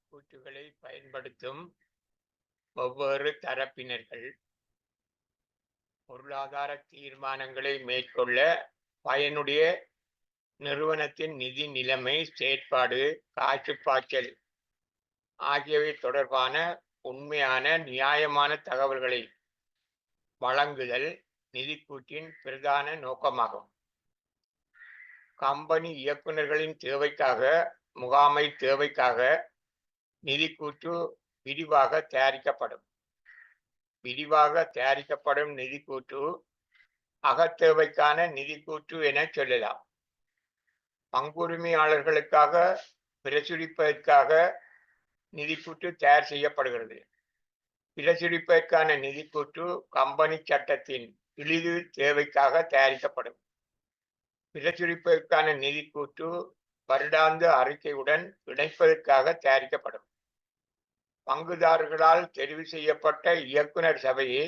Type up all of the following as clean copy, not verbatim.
கூற்றுகளை பயன்படுத்தும் வெவ்வேறு தரப்பினர்கள் பொருளாதார தீர்மானங்களை மேற்கொள்ள பயனுடைய நிறுவனத்தின் நிதி நிலைமை, செயற்பாடு, காசுப்பாய்ச்சல் ஆகியவை தொடர்பான உண்மையான, நியாயமான தகவல்களை வழங்குதல் நிதிக்கூற்றின் பிரதான நோக்கமாகும். கம்பெனி இயக்குநர்களின் தேவைக்காக, முகாமை தேவைக்காக நிதிக்கூற்று விரிவாக தயாரிக்கப்படும். விரிவாக தயாரிக்கப்படும் நிதிக்கூற்று அகத்தேவைக்கான நிதிக்கூற்று என சொல்லலாம். பங்குரிமையாளர்களுக்காக பிரசுரிப்பதற்காக நிதிக்கூற்று தயார் செய்யப்படுகிறது. பிரசுரிப்பதற்கான நிதிக்கூற்று கம்பெனி சட்டத்தின் இழிவு தேவைக்காக தயாரிக்கப்படும். பிரசுரிப்பதற்கான நிதிக்கூற்று வருடாந்த அறிக்கையுடன் இணைப்பதற்காக தயாரிக்கப்படும். பங்குதாரர்களால் தெரிவு செய்யப்பட்ட இயக்குனர் சபையே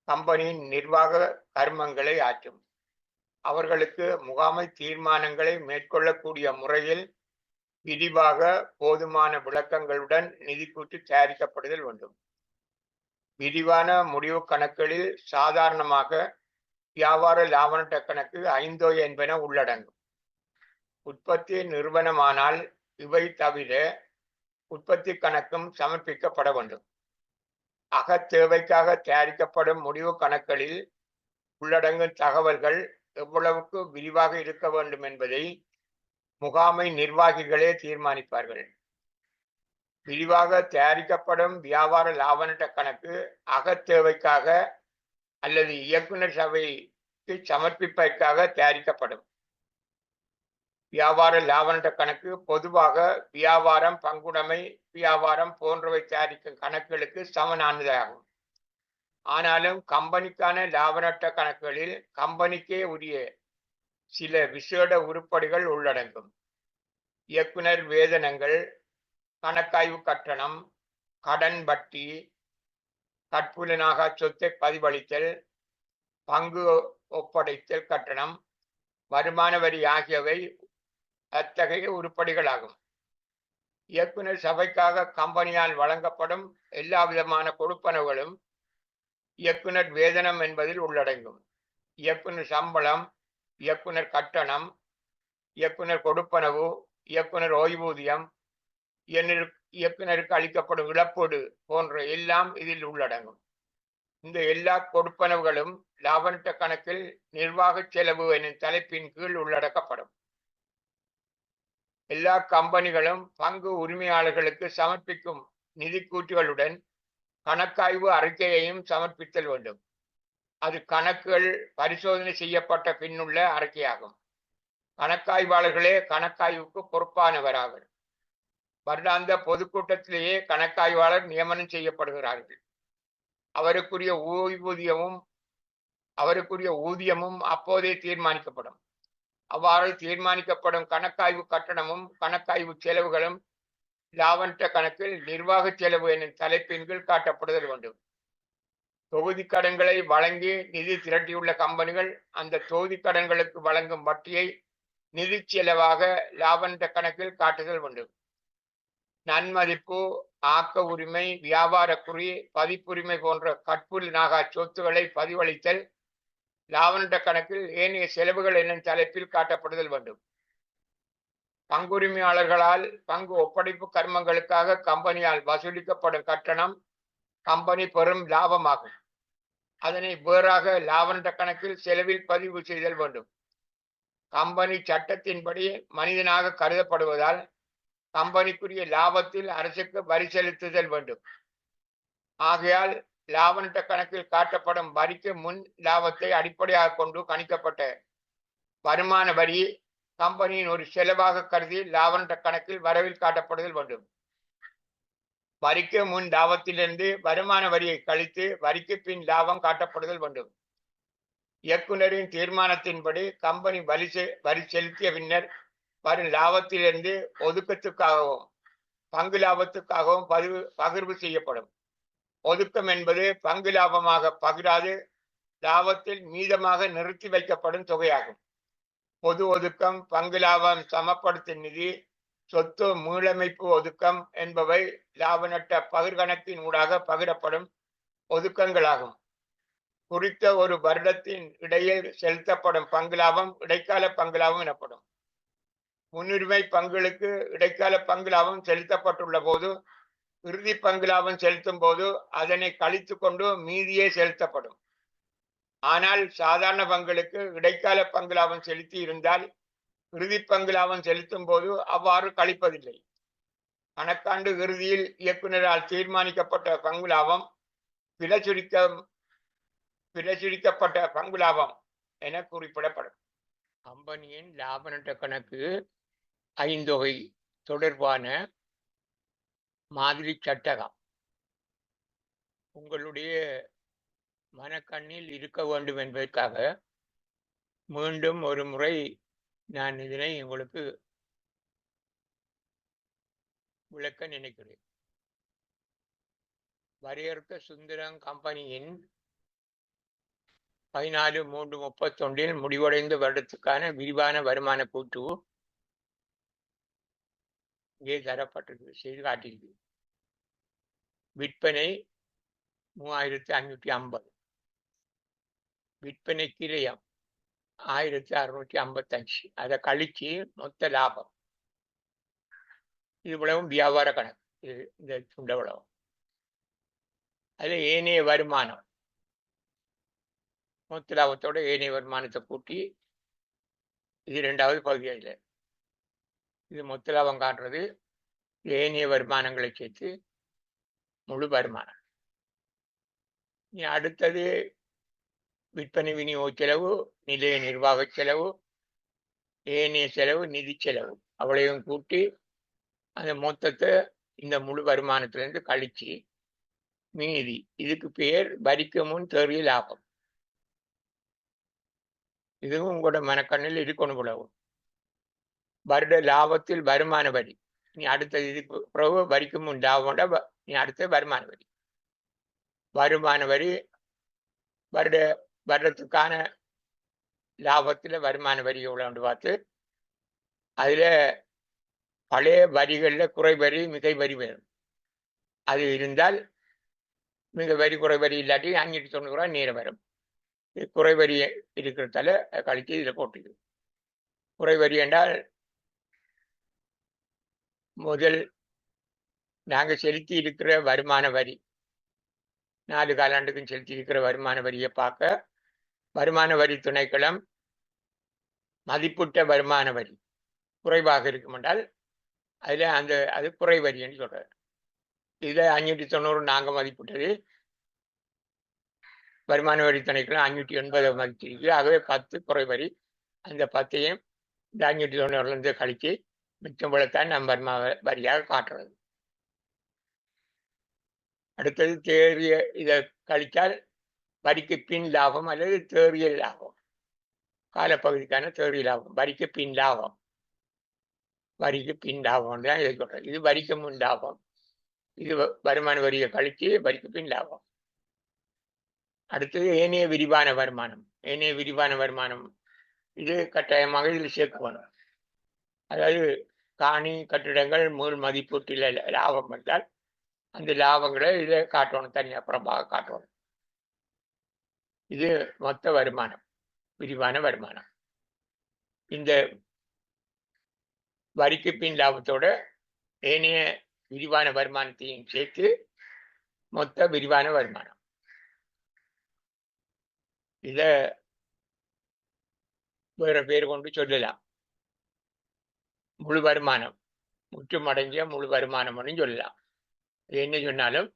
கம்பெனியின் நிர்வாக கர்மங்களை ஆற்றும். அவர்களுக்கு முகாமை தீர்மானங்களை மேற்கொள்ளக்கூடிய முறையில் விரிவாக போதுமான விளக்கங்களுடன் நிதிக்கூற்று தயாரிக்கப்படுதல் வேண்டும். விரிவான முடிவு கணக்குகளில் சாதாரணமாக வியாபார லாப நட்ட கணக்கு 5 என்பன உள்ளடங்கும். உற்பத்தி நிறுவனமானால் இவை தவிர உற்பத்தி கணக்கும் சமர்ப்பிக்கப்பட வேண்டும். அகத்தேவைக்காக தயாரிக்கப்படும் முடிவு கணக்குகளில் உள்ளடங்கும் தகவல்கள் எவ்வளவுக்கு விரிவாக இருக்க வேண்டும் என்பதை முகாமை நிர்வாகிகளே தீர்மானிப்பார்கள். விரிவாக தயாரிக்கப்படும் வியாபார லாப நட்ட கணக்கு அகத்தேவைக்காக அல்லது இயக்குனர் சபைக்கு சமர்ப்பிப்பதற்காக தயாரிக்கப்படும். வியாபார லாப நட்ட கணக்கு பொதுவாக வியாபாரம், பங்குடைமை வியாபாரம் போன்றவை தயாரிக்கும் கணக்குகளுக்கு சமனானதாகும். ஆனாலும் கம்பெனிக்கான லாப நட்ட கணக்குகளில் கம்பெனிக்கே உரிய சில விசேட உருப்படிகள் உள்ளடங்கும். இயக்குனர் வேதனங்கள், கணக்காய்வு கட்டணம், கடன் வட்டி, கற்புலனாக சொத்தை பதிவளித்தல், பங்கு ஒப்படைத்தல் கட்டணம், வருமான வரி ஆகியவை அத்தகைய உருப்படிகளாகும். இயக்குனர் சபைக்காக கம்பெனியால் வழங்கப்படும் எல்லா விதமான கொடுப்பனவுகளும் இயக்குனர் வேதனம் என்பதில் உள்ளடங்கும். இயக்குனர் சம்பளம், இயக்குனர் கட்டணம், இயக்குனர் கொடுப்பனவு, இயக்குனர் ஓய்வூதியம், இயக்குனருக்கு அளிக்கப்படும் இழப்பீடு போன்ற எல்லாம் இதில் உள்ளடங்கும். இந்த எல்லா கொடுப்பனவுகளும் லாப நட்ட கணக்கில் நிர்வாக செலவு எனும் தலைப்பின் கீழ் உள்ளடக்கப்படும். எல்லா கம்பெனிகளும் பங்கு உரிமையாளர்களுக்கு சமர்ப்பிக்கும் நிதிக்கூற்றுகளுடன் கணக்காய்வு அறிக்கையையும் சமர்ப்பித்தல் வேண்டும். அது கணக்குகள் பரிசோதனை செய்யப்பட்ட பின்னுள்ள அறிக்கையாகும். கணக்காய்வாளர்களே கணக்காய்வுக்கு பொறுப்பானவராவர். வருடாந்த பொதுக்கூட்டத்திலேயே கணக்காய்வாளர் நியமனம் செய்யப்படுகிறார்கள். அவருக்குரிய ஊதியமும் அப்போதே தீர்மானிக்கப்படும். அவ்வாறு தீர்மானிக்கப்படும் கணக்காய்வு கட்டணமும் கணக்காய்வு செலவுகளும் லாப நட்ட கணக்கில் நிர்வாக செலவு எனும் தலைப்பின் கீழ் காட்டப்படுதல் வேண்டும். தொகுதி கடன்களை வழங்கி நிதி திரட்டியுள்ள கம்பெனிகள் அந்த தொகுதி கடன்களுக்கு வழங்கும் வட்டியை நிதி செலவாக லாப நட்ட கணக்கில் காட்டுதல் வேண்டும். நன்மதிப்பு, ஆக்க உரிமை, வியாபார குறி, பதிப்புரிமை போன்ற கற்புலனாக சொத்துக்களை பதிவளித்தல் லாப நட்ட கணக்கில் ஏனைய செலவுகள் என்னும் தலைப்பில் காட்டப்படுதல் வேண்டும். பங்குரிமையாளர்களால் பங்கு ஒப்படைப்பு கர்மங்களுக்காக கம்பெனியால் வசூலிக்கப்படும் கட்டணம் கம்பெனி பெறும் லாபமாகும். அதனை வேறாக லாப நட்ட கணக்கில் செலவில் பதிவு செய்தல் வேண்டும். கம்பெனி சட்டத்தின்படி மனிதனாக கருதப்படுவதால் கம்பெனிக்குரிய லாபத்தில் அரசுக்கு வரி செலுத்துதல் வேண்டும். ஆகையால் லாப நட்ட கணக்கில் காட்டப்படும் வரிக்கு முன் லாபத்தை அடிப்படையாக கொண்டு கணிக்கப்பட்ட வருமான வரி கம்பெனியின் ஒரு செலவாக கருதி லாப நட்ட கணக்கில் வரவில் காட்டப்படுதல் வேண்டும். வரிக்கு முன் லாபத்திலிருந்து வருமான வரியை கழித்து வரிக்கு பின் லாபம் காட்டப்படுதல் வேண்டும். இயக்குனரின் தீர்மானத்தின்படி கம்பெனி வரி செலுத்திய பின்னர் வரும் லாபத்திலிருந்து ஒதுக்கத்துக்காகவும் பங்கு லாபத்துக்காகவும் பகிர்வு செய்யப்படும். ஒதுக்கம் என்பது பங்கு லாபமாக பகிராது லாபத்தில் மீதமாக நிறுத்தி வைக்கப்படும் தொகையாகும். பொது ஒதுக்கம், பங்கு லாபம் சமப்படுத்தும் நிதி, சொத்து மீளமைப்பு ஒதுக்கம் என்பவை லாப நட்ட பகிர்கணக்கின் ஊடாக பகிரப்படும் ஒதுக்கங்களாகும். குறித்த ஒரு வருடத்தின் இடையில் செலுத்தப்படும் பங்கு லாபம் இடைக்கால பங்கு லாபம் எனப்படும். முன்னுரிமை பங்குகளுக்கு இடைக்கால பங்கு லாபம் செலுத்தப்பட்டுள்ள போது இறுதி பங்கு லாபம் செலுத்தும் போது அதனை கழித்து கொண்டு மீதியே செலுத்தப்படும். ஆனால் சாதாரண பங்குகளுக்கு இடைக்கால பங்கு லாபம் செலுத்தி இருந்தால் இறுதி பங்கு லாபம் செலுத்தும் போது அவ்வாறு கழிப்பதில்லை. கணக்காண்டு இறுதியில் இயக்குநரால் தீர்மானிக்கப்பட்ட பங்கு லாபம் பிரசுரிக்கப்பட்ட பங்கு லாபம் என குறிப்பிடப்படும். கம்பெனியின் லாப நட்ட கணக்கு ஐந்தொகை தொடர்பான மாதிரி சட்டகம் உங்களுடைய மனக்கண்ணில் இருக்க வேண்டும் என்பதற்காக மீண்டும் ஒரு முறை நான் இதனை உங்களுக்கு விளக்க நினைக்கிறேன். வரையறுத்த சுந்தரம் கம்பெனியின் 14/3/31 முடிவடைந்த வருடத்துக்கான விரிவான வருமான கூட்டு இங்கே தரப்பட்டது, செய்து காட்டியது. விற்பனை 3550, விற்பனை கிரயம் 1655, அதை கழிச்சு மொத்த லாபம் இது இவ்வளவும் வியாபார கணக்கு. இந்த துண்டவளவும் அதுல ஏனைய வருமானம் மொத்த லாபத்தோட ஏனைய வருமானத்தை கூட்டி இது 2வது பகுதியில் இது மொத்த லாபம் காட்டுறது. ஏனைய வருமானங்களை சேர்த்து முழு வருமானம். இனி அடுத்தது விற்பனை விநியோக செலவு, நிலைய நிர்வாக செலவு, ஏனைய செலவு, நிதி செலவு அவளையும் கூட்டி அந்த மொத்தத்தை இந்த முழு வருமானத்திலிருந்து கழிச்சு மீதி இதுக்கு பேர் வரிக்கு முன் தேறிய லாபம். இதுவும் உங்களோட மனக்கண்ணில் இருக்கணும். உழவு வருட லாபத்தில் வருமான வரி. நீ அடுத்தது இதுக்கு பிறகு வரிக்கு முன் லாபம்டா நீ அடுத்த வருமான வரி. வருமான வரி வருடத்துக்கான லாபத்துல வருமான வரி எவ்வளோன்னு பார்த்து அதுல பழைய வரிகள்ல குறை வரி மிகை வரி வேணும். அது இருந்தால் மிக வரி குறை வரி இல்லாட்டி 590 ரூபா நேரம் வரும். குறை வரி இருக்கிறதால கழிச்சு இதுல போட்டுது. குறை வரி என்றால் முதல் நாங்க செலுத்தி இருக்கிற வருமான வரி 4 காலாண்டுக்கும் செலுத்தி இருக்கிற வருமான வரியை பார்க்க வருமான வரி திணைக்களம் மதிப்பிட்ட வருமான வரி குறைவாக இருக்கும் என்றால் அதுல அது குறை வரின்னு சொல்றாரு. இதுல 590 நாங்க மதிப்பிட்டது, வருமான வரி திணைக்களம் 580 மதிச்சிருக்கு. ஆகவே 10 குறை வரி. அந்த 10ஐயும் இந்த 590 கழிச்சு மிச்சம் போலத்தான் நம்ம வருமான வரியாக காட்டுறது. அடுத்தது தேறிய இதை கழித்தால் வரிக்கு பின் லாபம் அல்லது தேறிய லாபம். காலப்பகுதிக்கான தேறிய லாபம், வரிக்கு பின் லாபம். வரிக்கு பின் லாபம் தான் இதை சொல்றது. இது வரிக்கு முன் லாபம். இது வருமான வரியை கழிச்சு வரிக்கு பின் லாபம். அடுத்தது ஏனைய விரிவான வருமானம். ஏனைய விரிவான வருமானம் இது கட்டாயமாக இதில் சேர்க்கணும். அதாவது காணி கட்டிடங்கள் மூல் மதிப்பீட்டில் லாபம் என்றால் அந்த லாபங்களை இதை காட்டணும், தனியாக புறம்பாக காட்டணும். இது மொத்த வருமானம், விரிவான வருமானம். இந்த வரிக்கு பின் லாபத்தோட ஏனைய விரிவான வருமானத்தையும் சேர்த்து மொத்த விரிவான வருமானம். இத வேற பேர் கொண்டு சொல்லலாம். முழு வருமானம், முற்றுமடைஞ்ச முழு வருமானம்னு சொல்லலாம். என்ன சொன்னாலும்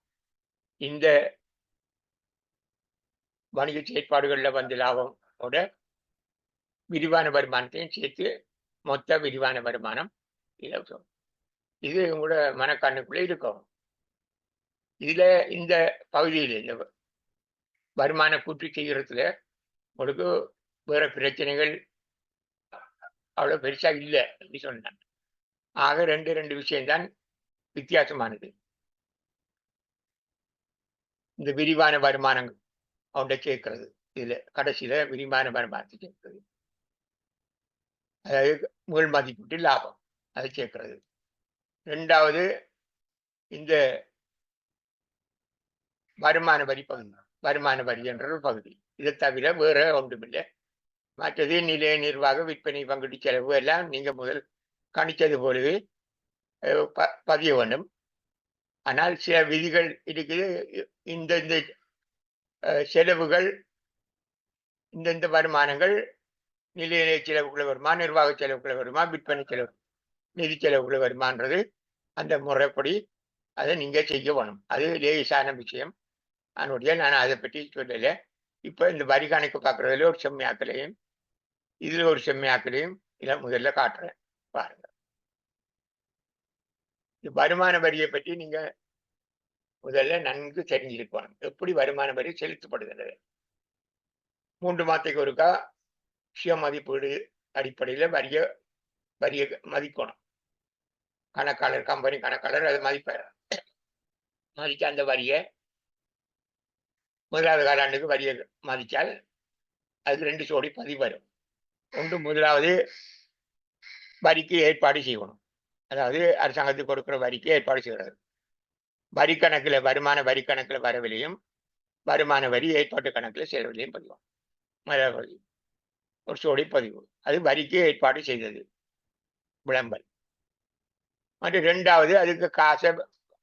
இந்த வணிக செயற்பாடுகளில் வந்த லாபமோட விரிவான வருமானத்தையும் சேர்த்து மொத்த விரிவான வருமானம் இலவசம். இது உங்களோட மனக்கண்ணுக்குள்ளே இருக்கும். இதுல இந்த பகுதியில் இந்த வருமான கூட்டு செய்கிறதுல உங்களுக்கு வேற பிரச்சனைகள் அவ்வளவு பெருசா இல்லை அப்படி சொன்னாங்க. ஆக ரெண்டு விஷயம்தான் வித்தியாசமானது. இந்த விரிவான வருமானங்கள் அவன்கிட்ட சேர்க்கிறது, இதுல கடைசியில விரிவான வருமானத்தை சேர்க்கிறது, அதாவது முதல் மதிப்பீட்டு லாபம் அதை சேர்க்கிறது. இரண்டாவது இந்த வருமான வரி பகுதி, வருமான வரி என்ற ஒரு பகுதி. இதை தவிர வேற ஒன்றுமில்லை. மற்றது நிலைய நிர்வாக விற்பனை பங்குட்டு செலவு எல்லாம் நீங்க முதல் கணிச்சது போலவே பதிய வேண்டும். ஆனால் சில விதிகள் இருக்குது. இந்த இந்த செலவுகள், இந்த வருமானங்கள் நிலைய செலவுக்குள்ள வருமா, நிர்வாக செலவுக்குள்ள வருமா, விற்பனை செலவு, நிதி செலவுக்குள்ள வருமானது அந்த முறைப்படி அதை நீங்க செய்ய வேணும். அது லேசான விஷயம். அதனுடைய நான் அதை பற்றி சொல்லலை. இப்ப இந்த வரி கணக்கு பார்க்கறதுல ஒரு செம்மையாக்கலையும் இதுல ஒரு செம்மையாக்கலையும் இதை முதல்ல காட்டுறேன் பாருங்க. வருமான வரியை பற்றி நீங்க முதல்ல நன்கு தெரிஞ்சிருக்கணும். எப்படி வருமான வரி செலுத்தப்படுகிறது. 3 மாதத்துக்கு ஒருக்கா சுய மதிப்பீடு அடிப்படையில வரிய மதிக்கணும். கணக்காளர், கம்பெனி கணக்காளர் அதை மதிப்பார். மதிக்க அந்த வரியை முதலாவது காலாண்டுக்கு வரியை மதித்தால் அது 2 ஜோடி பதிவு வரும். ஒன்று, முதலாவது வரிக்கு ஏற்பாடு செய்யணும். அதாவது அரசாங்கத்துக்கு கொடுக்கிற வரிக்கு ஏற்பாடு செய்கிறது. வரி கணக்கில், வருமான வரி கணக்கில் வரவில்லையும், வருமான வரி ஏற்பாட்டு கணக்கில் செலவிலையும் பதிவாகும். முதலாவது ஒரு ஜோடி பதிவு, அது வரிக்கு ஏற்பாடு செய்தது விளம்பல். மற்றும் 2வது அதுக்கு காசை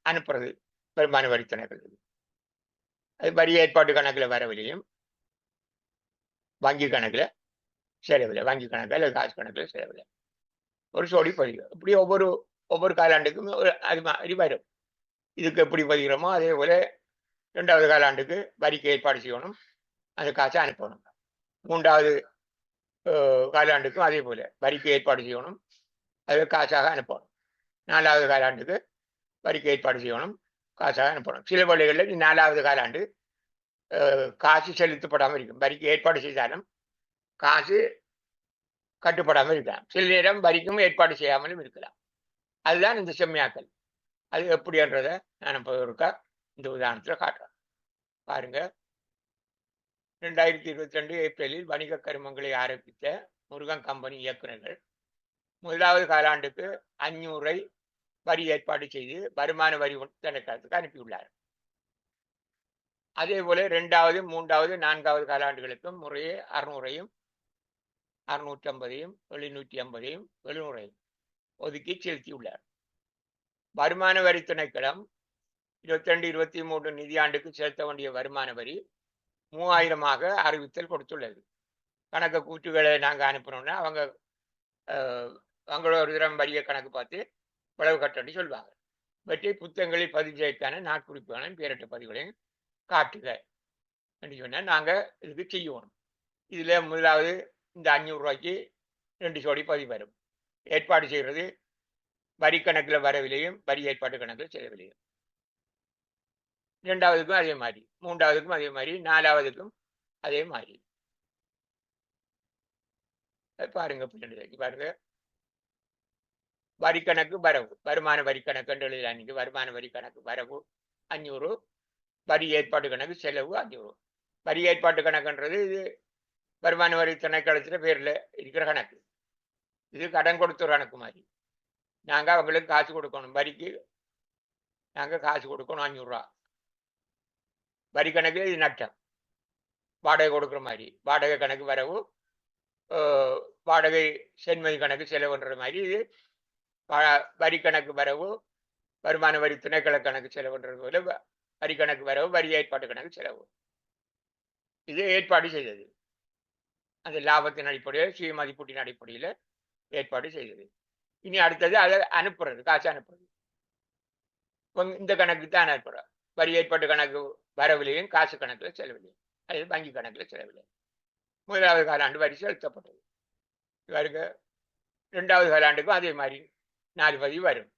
அனுப்புறது வருமான வரி கணக்கில். அது வரி ஏற்பாட்டு கணக்கில் வரவில்லையும், வங்கி கணக்கில் செலவில்லை, வங்கி கணக்கில் அல்லது காசு கணக்கில் செலவில்லை, ஒரு ஜோடி பதிவு. இப்படி ஒவ்வொரு காலாண்டுக்கும் அது மாதிரி வரும். இதுக்கு எப்படி பதிகிறோமோ அதே போல 2வது காலாண்டுக்கு வரிக்கு ஏற்பாடு செய்யணும், அந்த காசை அனுப்பணும். 3வது காலாண்டுக்கும் அதே போல வரிக்கு ஏற்பாடு செய்யணும், அது காசாக அனுப்பணும். 4வது காலாண்டுக்கு வரிக்கு ஏற்பாடு செய்யணும், காசாக அனுப்பணும். சில வழிகளில் 4வது காலாண்டு காசு செலுத்தப்படாமல் இருக்கும். வரிக்கு ஏற்பாடு செய்தாலும் காசு கட்டுப்படாமல் இருக்கலாம். சில நேரம் வரிக்கும் ஏற்பாடு செய்யாமலும் இருக்கலாம். அதுதான் இந்த செம்மையாக்கல். அது எப்படின்றத நான் இப்போ இருக்கா இந்த உதாரணத்தில் காட்டுறேன் பாருங்க. 2022 ஏப்ரலில் வணிக கருமங்களை ஆரம்பித்த முருகன் கம்பெனி இயக்குநர்கள் 1வது காலாண்டுக்கு 500 வரி ஏற்பாடு செய்து வருமான வரி திணைக்களத்துக்கு அனுப்பியுள்ளார். அதே போல 2வது, 3வது, 4வது காலாண்டுகளுக்கும் முறையே 600ஐயும் 650ஐயும் 750ஐயும் 700ஐயும் ஒதுக்கி செலுத்தியுள்ளார். வருமான வரி திணைக்களம் 22-23 நிதியாண்டுக்கு செலுத்த வேண்டிய வருமான வரி 3000 அறிவித்தல் கொடுத்துள்ளது. கணக்கு கூற்றுகளை நாங்கள் அனுப்பினோம்னா அவங்களோட ஒரு தினம் வரிய கணக்கு பார்த்து விளவு கட்டணி சொல்லுவாங்க. பற்றி புத்தகங்களில் பதிவு செய்யக்கான நாட்குறிப்புகளையும் பேரட்ட பதிவுகளையும் காட்டுக என்று சொன்னால் நாங்கள் இதுக்கு செய்யணும். இதில் முதலாவது இந்த 500 ரூபாய்க்கு 2 ஜோடி பதிவு வரும். ஏற்பாடு செய்கிறது வரி கணக்கில் வரவில்லையும், வரி ஏற்பாட்டு கணக்கில் செலவில்லையும். 2வதுக்கும் அதே மாதிரி, 3வதுக்கும் அதே மாதிரி, 4வதுக்கும் அதே மாதிரி. பாருங்க பாருங்க. வரி கணக்கு வரவு, வருமான வரி கணக்கு எழுதலாம். வருமான வரி கணக்கு வரவு 500, வரி ஏற்பாட்டு கணக்கு செலவு 500. வரி ஏற்பாட்டு கணக்குன்றது இது வருமான வரி திணைக்களத்துல பேர்ல இருக்கிற கணக்கு. இது கடன் கொடுத்த கணக்கு மாதிரி. நாங்க அவங்களுக்கு காசு கொடுக்கணும், வரிக்கு நாங்க காசு கொடுக்கணும் 500 ரூபா. வரி கணக்கு இது நட்டம். வாடகை கொடுக்குற மாதிரி வாடகை கணக்கு வரவு, வாடகை சென்மதி கணக்கு செலவுன்ற மாதிரி இது வரி கணக்கு வரவு, வருமான வரி திணைக்கள கணக்கு செலவுன்றது போல வரி கணக்கு வரவு, வரி ஏற்பாட்டு கணக்கு செலவு. இது ஏற்பாடு செய்தது அந்த லாபத்தின் அடிப்படையில், சுய மதிப்பீட்டின் அடிப்படையில் ஏற்பாடு செய்தது. இனி அடுத்தது அதை அனுப்புறது, காசு அனுப்புறது. இந்த கணக்கு தான் அனுப்புறோம். வரி ஏற்பாட்டு கணக்கு வரவில்லையும், காசு கணக்கில் செலவில்லையும், அது வங்கி கணக்கில் செலவில்லை. 1வது காலாண்டு வரி செலுத்தப்பட்டது. இவருக்கு 2வது காலாண்டுக்கும் அதே மாதிரி 4 பதிவு வரும்.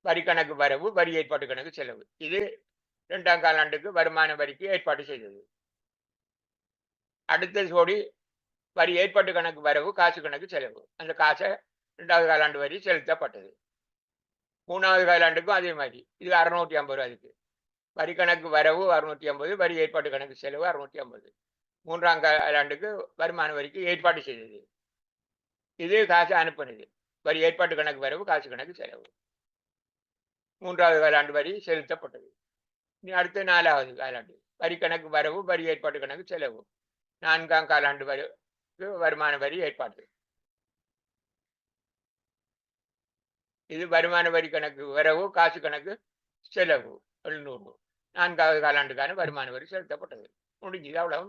வரி கணக்கு வரவு, வரி ஏற்பாட்டு கணக்கு செலவு. இது 2ஆம் காலாண்டுக்கு வருமான வரிக்கு ஏற்பாடு செய்தது. அடுத்த ஜோடி வரி ஏற்பாட்டு கணக்கு வரவு, காசு கணக்கு செலவு. அந்த காசை 2வது காலாண்டு வரி செலுத்தப்பட்டது. 3வது காலாண்டுக்கும் அதே மாதிரி. இது 650 ரூபா. அதுக்கு வரி கணக்கு வரவு 650, வரி ஏற்பாட்டு கணக்கு செலவு 650. 3ஆம் காலாண்டுக்கு வருமான வரிக்கு ஏற்பாடு செய்தது. இது காசு அனுப்புனது. வரி ஏற்பாட்டு கணக்கு வரவு, காசு கணக்கு செலவு. 3வது காலாண்டு வரி செலுத்தப்பட்டது. இனி அடுத்த 4வது காலாண்டு வரி கணக்கு வரவு, வரி ஏற்பாட்டு கணக்கு செலவு. 4ஆம் காலாண்டு வரி வருமான வரி ஏற்பாடு. இது வருமான வரி கணக்கு வரவு, காசு கணக்கு செலவு 700. 4வது காலாண்டுக்கான வருமான வரி செலுத்தப்பட்டது. முடிஞ்சது, அவ்வளவு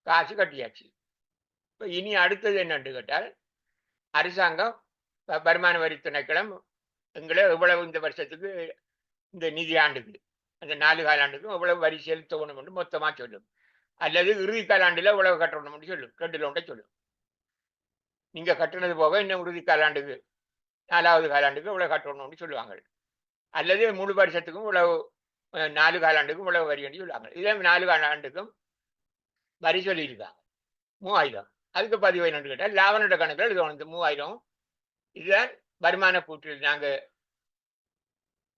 காசு கட்டியாச்சு. இப்ப இனி அடுத்தது என்னன்னு கேட்டால், அரசாங்கம் வருமான வரி திணைக்களம் எங்களை எவ்வளவு இந்த வருஷத்துக்கு இந்த நிதி ஆண்டுக்கு அந்த 4 காலாண்டுக்கும் எவ்வளவு வரி செலுத்தணும் என்று மொத்தமா சொல்லும். அல்லது இறுதி காலாண்டுல இவ்வளவு கட்டணும் சொல்லும். 2ல ஒன்றை சொல்லும். நீங்க கட்டுனது போக இன்னும் இறுதி காலாண்டுக்கு 4வது காலாண்டுக்கு இவ்வளவு கட்டணும்னு சொல்லுவாங்க. அல்லது முழு வருஷத்துக்கும் இவ்வளவு 4 காலாண்டுக்கும் இவ்வளவு வரி என்று சொல்லுவாங்க. இதே 4 காலாண்டுக்கும் வரி சொல்லியிருக்காங்க 3000. அதுக்கு பதிவு என்னன்னு கேட்டால் லாபநட்ட கணக்கில் எழுதணும். இந்த 3000 இதுதான் வருமான கூற்றில் நாங்க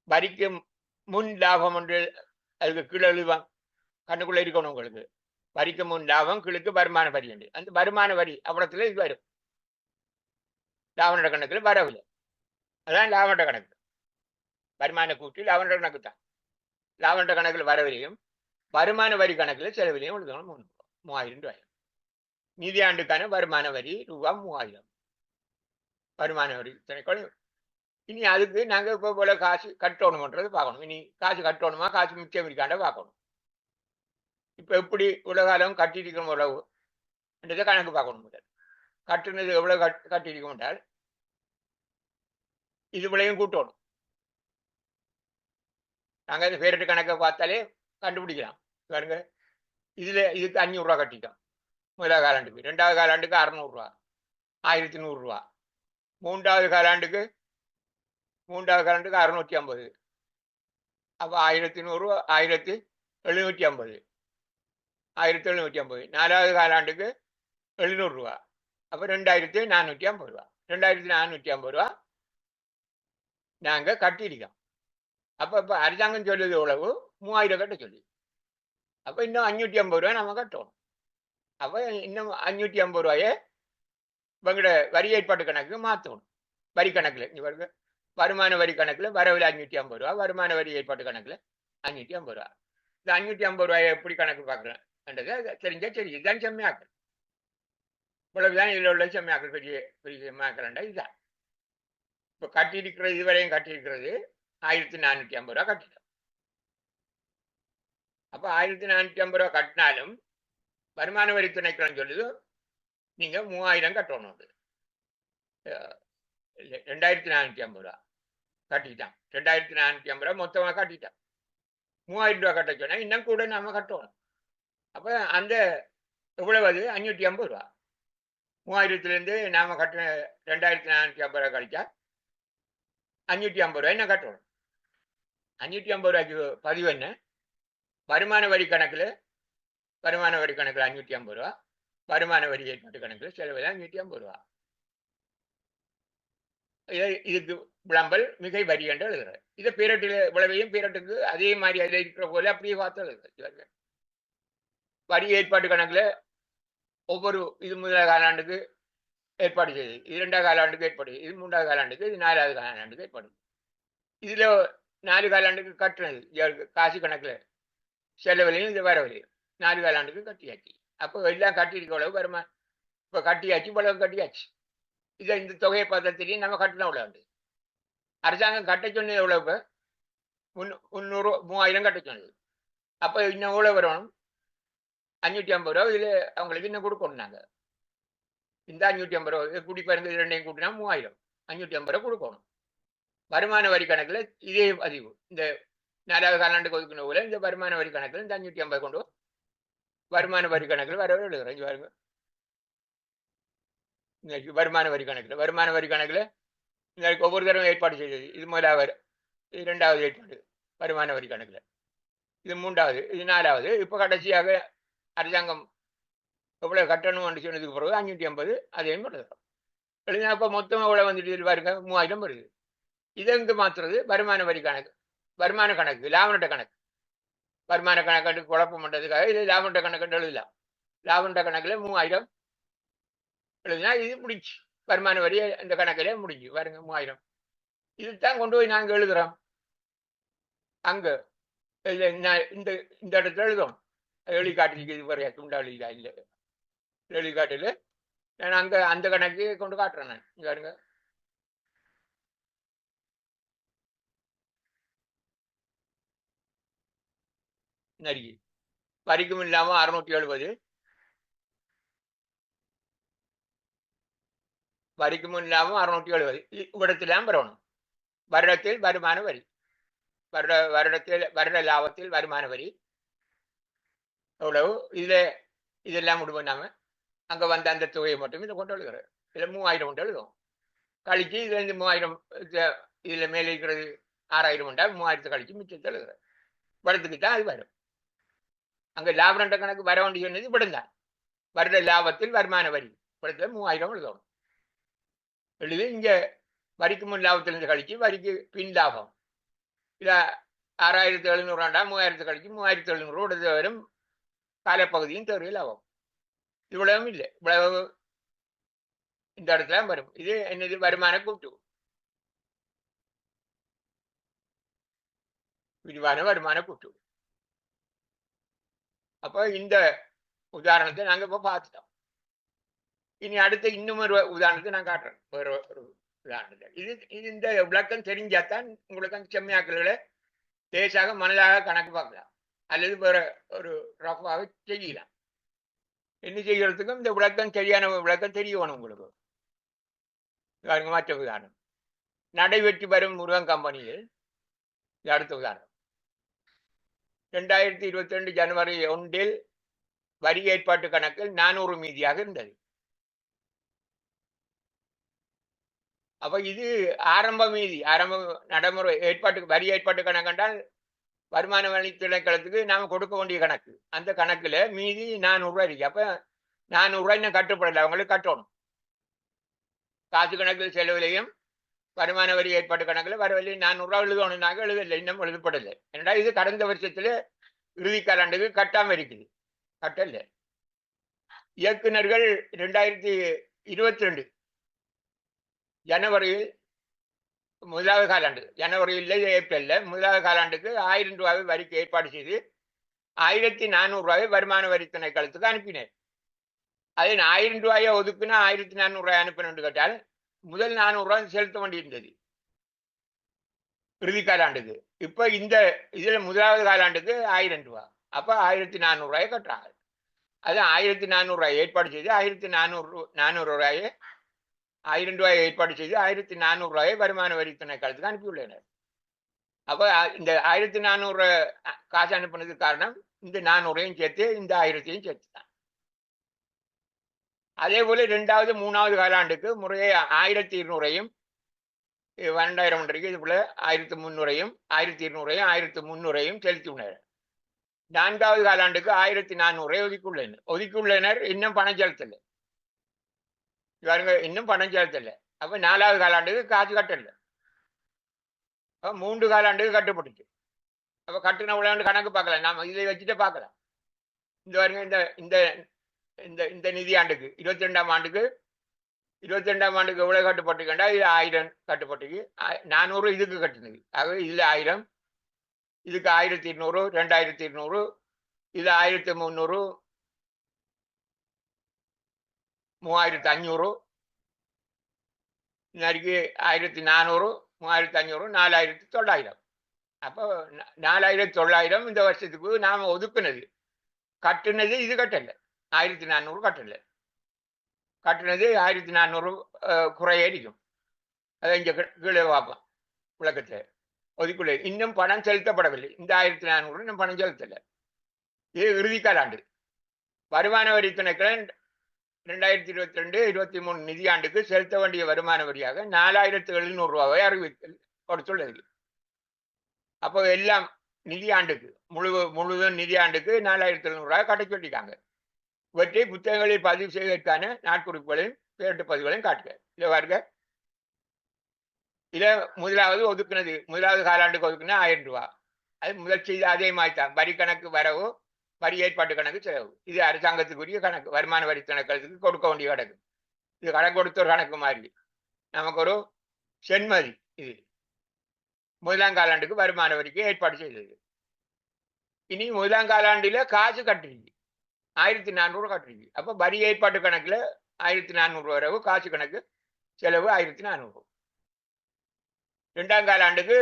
வரிக்கு முன் லாபம் என்று அதுக்கு கீழே எழுதுவாங்க. கண்ணுக்குள்ள இருக்கணும் உங்களுக்கு. வரிக்கு முன் லாபம் கீழுக்கு வருமான வரி என்று. அந்த வருமான வரி அவ்வளத்துல இது வரும். லாபநட்ட கணக்கில் வரவில்லை. அதான் லாபநட்ட கணக்கு. வருமான கூற்றில் லாபநட்ட கணக்கு தான். லாபநட்ட கணக்கில் வரவில்லையும் வருமான வரி கணக்கில் செலவிலையும் எழுதணும் 3000 ரூபாய். நிதியாண்டுக்கான வருமான வரி ரூபாய் 3000. வருமான வரி திணைக்களம். இனி அதுக்கு நாங்க இப்போ போல காசு கட்டணும்ன்றது பார்க்கணும். இனி காசு கட்டணுமா, காசு மிச்சம் இருக்காண்ட பார்க்கணும். இப்ப எப்படி இவ்வளவு காலம் கட்டியிருக்கணும் எவ்வளவு என்றதை கணக்கு பார்க்கணும். கட்டுனது எவ்வளவு கட்டியிருக்க மாட்டால் இது விலையும் கூட்டணும். நாங்க இந்த பேரிட்டு கணக்கை பார்த்தாலே கண்டுபிடிக்கலாம். பாருங்க, இதுக்கு 500 ரூபா கட்டிட்டோம் 1வது காலாண்டுக்கு. 2வது காலாண்டுக்கு 600 ரூபா, 1100 ரூபா. 3வது காலாண்டுக்கு 650. அப்ப 1100, 1750, 1750. 4வது காலாண்டுக்கு 700 ரூபா. அப்ப 2450 ரூபா. 2450 ரூபா நாங்க கட்டியிருக்கோம். அப்ப இப்ப அரசாங்கம் சொல்லுது எவ்வளவு? 3000 கட்ட சொல்லி. அப்ப இன்னும் 550 ரூபாய் நம்ம கட்டணும். அப்ப இன்னும் 550 ரூபாயை இவங்களோட வரி ஏற்பாட்டு கணக்கு மாற்றணும். வரி கணக்குல இங்க பாருங்க, வருமான வரி கணக்குல வரவில் 550 ரூபா, வருமான வரி ஏற்பாட்டு கணக்குல 550 ரூபா. இந்த 550 ரூபாயை எப்படி கணக்கு பார்க்கறேன் தெரிஞ்சா சரி. இதுதான் செம்மையாக்கல். இவ்வளவுதான் இதுல உள்ள செம்மையாக்கல். பெரிய பெரிய செம்மையாக்கல்ண்டா இதுதான். இப்ப கட்டியிருக்கிறது, இதுவரையும் கட்டியிருக்கிறது 1450 ரூபா கட்டிட்டோம். அப்ப 1450 ரூபா கட்டினாலும் வருமான வரி திணைக்களம் சொல்லுது நீங்க 3000 கட்டணும். 2450 ரூபா கட்டிட்டான். 2450 ரூபா மொத்தமா கட்டிட்டான். 3000 ரூபா கட்ட சொன்னா இன்னும் கூட நாம கட்டணும். அப்ப அந்த எவ்வளவு? அது 550 ரூபா. 3000லிருந்து நாம கட்டின 2450 ரூபா கழிச்சா 550 ரூபாய் என்ன கட்டணும். 550 ரூபாய்க்கு பதிவு என்ன? வருமான வரி கணக்குல 550 ரூபா, வருமான வரி ஏற்பாட்டு கணக்குல செலவு 550 ரூபா. இதுக்கு விளம்பல் மிகை வரி என்று எழுதுறாரு. இதை பீரட்டில் விளைவையும் பீரட்டுக்கு அதே மாதிரி அதில் இருக்கிற போல அப்படியே பார்த்து எழுதுறாரு. வரி ஏற்பாட்டு கணக்குல ஒவ்வொரு இது 1வது காலாண்டுக்கு ஏற்பாடு செய்யுது, இது 2வது காலாண்டுக்கு ஏற்பாடு, இது 3வது காலாண்டுக்கு, இது 4வது காலாண்டுக்கு ஏற்பாடு. இதுல 4 காலாண்டுக்கு கட்டுறது காசு கணக்குல செலவுலையும் இது வரவில்லையும் 4 காலாண்டுக்கு கட்டியாச்சு. அப்போ எல்லாம் கட்டியிருக்க அளவு வருமா? இப்ப கட்டியாச்சு, இவ்வளவு கட்டியாச்சு. இதை இந்த தொகையை பார்த்தா தெரியும் நம்ம கட்டணும் எவ்வளவு. அரசாங்கம் கட்ட சொன்னது எவ்வளவு? 300, 3000 கட்ட சொன்னது. அப்ப இன்னும் எவ்வளவு வரணும்? 550 ரூபா இதுல அவங்களுக்கு இன்னும் கொடுக்கணும். நாங்க இந்த 550 ரூபா கூட்டி பாருங்க, இது 2ஐயும் கூட்டினா 3000, 550 ரூபா கொடுக்கணும். வருமான வரி கணக்குல இதே பதிவு இந்த 4வது காலாண்டுக்கு ஒதுக்கணும் போல இந்த வருமான வரி கணக்குல இந்த 550 கொண்டு வருமான வரி கணக்குல வரவே எழுதுறேன். பாருங்க, வருமான வரி கணக்குல ஒவ்வொரு தடவை ஏற்பாடு செய்தது. இது 1வது, இது 2வது ஏற்பாடு வருமான வரி கணக்குல, இது 3வது, இது 4வது. இப்ப கடைசியாக அரசாங்கம் எவ்வளவு கட்டணும் சொன்னதுக்கு பிறகு 550 அதையும் எழுதினா அப்ப மொத்தம் எவ்வளவு வந்துட்டு பாருங்க 3000 வருது. இதை எங்க மாத்துறது? வருமான வரி கணக்கு, வருமான கணக்கு, லாபநட்ட கணக்கு. வருமான கணக்கு குழப்பம் பண்றதுக்காக இது லாபநட்ட கணக்கு எழுதலாம். லாபநட்ட கணக்குல 3000 எழுதினா இது முடிஞ்சு. வருமான வரி இந்த கணக்கிலே முடிஞ்சு பாருங்க 3000. இதுதான் கொண்டு போய் நாங்க எழுதுறோம். அங்க இந்த இந்த இடத்துல எழுதும் வெளிக்காட்டு இது வரையா துண்டாளியா இல்ல வெளிக்காட்டுல நான் அங்க அந்த கணக்கு கொண்டு காட்டுறேன் நான் இங்க பாருங்க நரிக்கு வரிக்கும் இல்லாம 670 வரிக்கும் இல்லாம 670 இவ்விடத்திலாம் பெறணும் வருடத்தில் வருமான வரி வருட லாபத்தில் வருமான வரி எவ்வளவு இதுல இதெல்லாம் முடிவு நாம அங்க வந்த அந்த தொகையை மட்டும் இதை கொண்டு எழுதுறேன் இதுல 3000 கொண்டு எழுதும் கழிச்சு இதுல இருந்து 3000 இதுல மேலே இருக்கிறது 6000 உண்டா 3000 கழிச்சு மிச்சத்தை எழுதுறேன் படத்துக்கு தான் அது வரும் அங்க லாபரண்ட கணக்கு வர வேண்டிய சொன்னது இப்படிந்தான் வருட லாபத்தில் வருமான வரி படத்துல 3000 எழுதணும் எழுதி இங்க வரிக்கு முன் லாபத்திலிருந்து கழிச்சு வரிக்கு பின் லாபம் இல்ல 6700 3000 கழிச்சு 3700 வரும் காலப்பகுதியும் தேர்வு லாபம் இவ்வளவும் இல்லை இவ்வளவு இந்த இடத்துல வரும் இது என்னது வருமான கூட்டு விரிவான வருமான கூட்டு அப்ப இந்த உதாரணத்தை நாங்க இப்ப பார்த்துட்டோம் இனி அடுத்த இன்னும் ஒரு உதாரணத்தை நான் காட்டுறேன் வேற ஒரு உதாரணத்தை இது இந்த விளக்கம் தெரிஞ்சாதான் உங்களுக்கு அந்த செம்மையாக்களை தேசாக மனதாக கணக்கு பார்க்கலாம் அல்லது வேற ஒரு ரஃபாக செய்யலாம் என்ன செய்யறதுக்கும் இந்த விளக்கம் சரியான விளக்கம் தெரியணும் உங்களுக்கு மற்ற உதாரணம் நடைபெற்று வரும் முருகன் கம்பெனியில் அடுத்த உதாரணம் 2022 ஜனவரி 1 வரி ஏற்பாட்டு கணக்கில் 400 மீதியாக இருந்தது அப்ப இது ஆரம்ப மீதி ஆரம்ப நடைமுறை வரி ஏற்பாட்டு கணக்கு என்றால் வருமான வரி திணைக்களத்துக்கு நாம கொடுக்க வேண்டிய கணக்கு அந்த கணக்குல மீதி 400 இருக்கு அப்ப 400 இன்னும் கட்டுப்படலை அவங்களுக்கு கட்டணும் காசு கணக்கில் செலவிலையும் வருமான வரி ஏற்பாட்டு கணக்குல வரவில்லை 400 எழுதணும்னாங்க எழுதலை இன்னும் எழுதப்படலை ஏன்னா இது கடந்த வருஷத்துல இறுதி காலாண்டுக்கு கட்டாம இருக்குது கட்டல இயக்குநர்கள் 2022 ஜனவரியில் முதலாவது காலாண்டு ஜனவரியில் ஏப்ரல்ல முதலாவது காலாண்டுக்கு 1000 ரூபாய் வரிக்கு ஏற்பாடு செய்து 1400 ரூபாய் வருமான வரி திணைக்களத்துக்கு அனுப்பினேன் அதை 1000 ரூபாயை ஒதுக்குனா 1400 ரூபாய் அனுப்பணும்னு கேட்டால் முதல் 400 ரூபாய் செலுத்த வேண்டியிருந்தது இறுதி காலாண்டுக்கு இப்ப இந்த இதுல முதலாவது காலாண்டுக்கு 1000 ரூபாய் அப்ப 1400 ரூபாயை கட்டுறாங்க அது 1400 ரூபாய் ஏற்பாடு செய்து 400 ரூபாயை 1000 ரூபாயை ஏற்பாடு செய்து 1400 ரூபாயை வருமான வரி திணைக்களத்துக்கு அனுப்பியுள்ளனர் அப்ப இந்த 1400 காசு அனுப்பினதுக்கு காரணம் இந்த 400ஐயும் சேர்த்து இந்த 1000ஐயும் சேர்த்து தான் அதே போல 2வது 3வது காலாண்டுக்கு முறையே 1200ஐயும் 2000 இது போல 1300ஐயும் 1200ஐயும் 1300ஐயும் செலுத்தியுள்ளனர் 4வது காலாண்டுக்கு 1400 ஒதுக்கியுள்ளனர் இன்னும் பணம் செலுத்தல இவருங்க இன்னும் பணம் செலுத்தல அப்ப 4வது காலாண்டுக்கு காசு கட்டல 3 காலாண்டுக்கு கட்டுப்பட்டுச்சு அப்ப கட்டுன உள்ள கணக்கு பார்க்கலாம் நாம இதை வச்சுட்டு பார்க்கலாம் இந்த வருங்க இந்த இந்த இந்த இந்த நிதியாண்டுக்கு 22ஆம் ஆண்டுக்கு எவ்வளவு கட்டுப்பட்டுக்கண்டா இது 1000 கட்டுப்பட்டுக்கு 400 இதுக்கு கட்டுனது ஆகவே இதுல 1000 இதுக்கு 1200 2200 இது 1300 3500 இன்னைக்கு 1400 3500 4900 அப்போ 4900 இந்த வருஷத்துக்கு நாம ஒதுக்குனது கட்டுனது இது கட்டல 1400 கட்டல கட்டுனது 1400 குறைய இருக்கும் அதை இங்க கீழே பார்ப்போம் விளக்கத்தை ஒதுக்குள்ள இன்னும் பணம் செலுத்தப்படவில்லை இந்த 1400 இன்னும் பணம் செலுத்தல இது இறுதி காலாண்டு வருமான வரி திணைக்களம் 2022-23 நிதியாண்டுக்கு செலுத்த வேண்டிய வருமான வரியாக 4700 ரூபாவை கொடுத்துள்ளது அப்போ எல்லாம் நிதியாண்டுக்கு முழுவதும் நிதியாண்டுக்கு 4700 ரூபாய் கட்ட சொல்லிட்டாங்க இவற்றை புத்தகங்களில் பதிவு செய்வதற்கான நாட்குறிப்புகளையும் பேரட்டு பதிவுகளையும் காட்டுக இதை பாருங்க இதை முதலாவது காலாண்டுக்கு ஒதுக்குனா 1000 ரூபாய் அது முதல் செய்த அதே மாதிரி தான் வரி கணக்கு வரவு வரி ஏற்பாட்டு கணக்கு செலவு இது அரசாங்கத்துக்குரிய கணக்கு வருமான வரி திணைக்களத்துக்கு கொடுக்க வேண்டிய கணக்கு இது கணக்கு கொடுத்த ஒரு கணக்கு மாதிரி நமக்கு ஒரு சென்மதி இது முதலாம் காலாண்டுக்கு வருமான வரிக்கு ஏற்பாடு செய்தது. இனி முதலாம் காலாண்டில காசு கட்டுறீங்க 1400 கட்டுறீங்க. அப்ப வரி ஏற்பாட்டு கணக்குல 1400 வரவு, காசு கணக்கு செலவு 1400. 2ஆம் காலாண்டுக்கு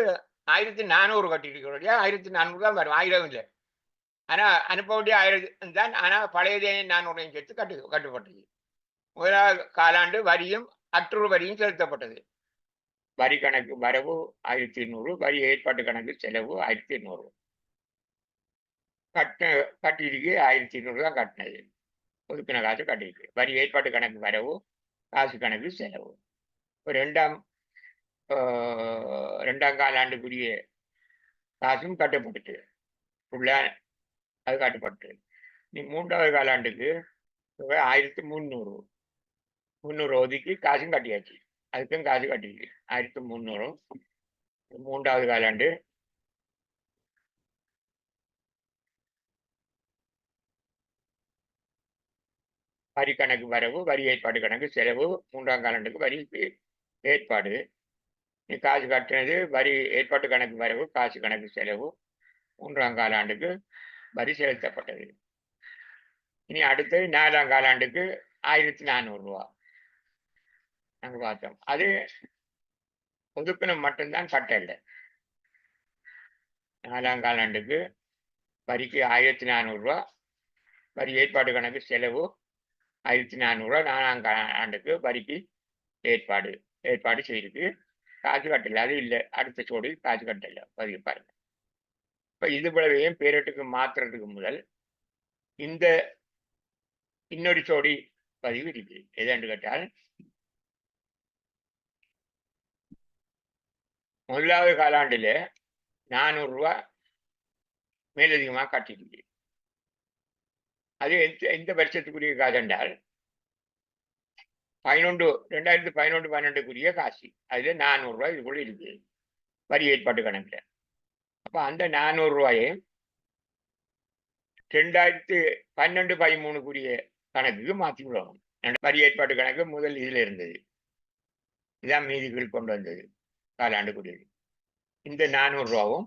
1400 கட்டிருக்கிறோம் இல்லையா? 1400 தான் வரும், 1000 இல்லை. ஆனா அனுப்ப வேண்டிய 1000 தான். ஆனா பழையதே 400 சேர்த்து கட்டுப்பட்டது. முதலாவது காலாண்டு வரியும் அற்றுறு வரியும் செலுத்தப்பட்டது. வரி கணக்கு வரவு 1200, வரி ஏற்பாட்டு கணக்கு செலவு 1200. கட்டிருக்கு 1200 தான் கட்டினது. ஒதுக்கின காசு கட்டிருக்கு. வரி ஏற்பாட்டு கணக்கு வரவு, காசு கணக்கு செலவு. இப்போ ரெண்டாம் காலாண்டுக்குரிய காசும் கட்டுப்பட்டுச்சு. ஃபுல்லா அது கட்டுப்பட்டு. நீ 3வது காலாண்டுக்கு 1300 ஒதுக்கி காசும் கட்டியாச்சு. அதுக்கும் காசு கட்டிருக்கு 1300. 3வது காலாண்டு வரி கணக்கு வரவு, வரி ஏற்பாடு கணக்கு செலவு. 3ஆம் காலாண்டுக்கு வரிக்கு ஏற்பாடு. நீ காசு கட்டினது வரி ஏற்பாட்டு கணக்கு வரவு, காசு கணக்கு செலவு. 3ஆம் காலாண்டுக்கு வரி செலுத்தப்பட்டது. இனி அடுத்து 4ஆம் காலாண்டுக்கு 1400 ரூபா நாங்க பார்த்தோம். அது ஒதுக்கணும் மட்டும்தான் கட்டல. 4ஆம் காலாண்டுக்கு வரிக்கு 1400 ரூபா, வரி ஏற்பாடு கணக்கு செலவு 1400 ரூபா. 4ஆம் காலாண்டுக்கு வரிக்கு ஏற்பாடு செய்திருக்கு. காசு கட்டல, அது இல்லை. அடுத்த சோடு காசு கட்டல பதிவு பாருங்க. இப்ப இது போலவையும் பேரட்டுக்கு மாத்துறதுக்கு முதல் இந்த இன்னொரு சோடி பதிவு இருக்கு. எதான்னு கேட்டால், முதலாவது காலாண்டுல 400 ரூபா மேலதிகமாக கட்டிருக்கு. அது எந்த வருஷத்துக்குரிய காசு என்றால் 2011-12 காசு. அதுல 400 ரூபாய் இதுக்குள்ள இருக்கு வரி ஏற்பாட்டு கணக்குல. அப்ப அந்த 400 ரூபாயை 2012-13 கணக்குக்கு மாத்தி விடணும். வரி ஏற்பாட்டு கணக்கு முதல் இதுல இருந்தது, இதான் மீதிகள் கொண்டு வந்தது காலாண்டுக்குரியது. இந்த 400 ரூபாவும்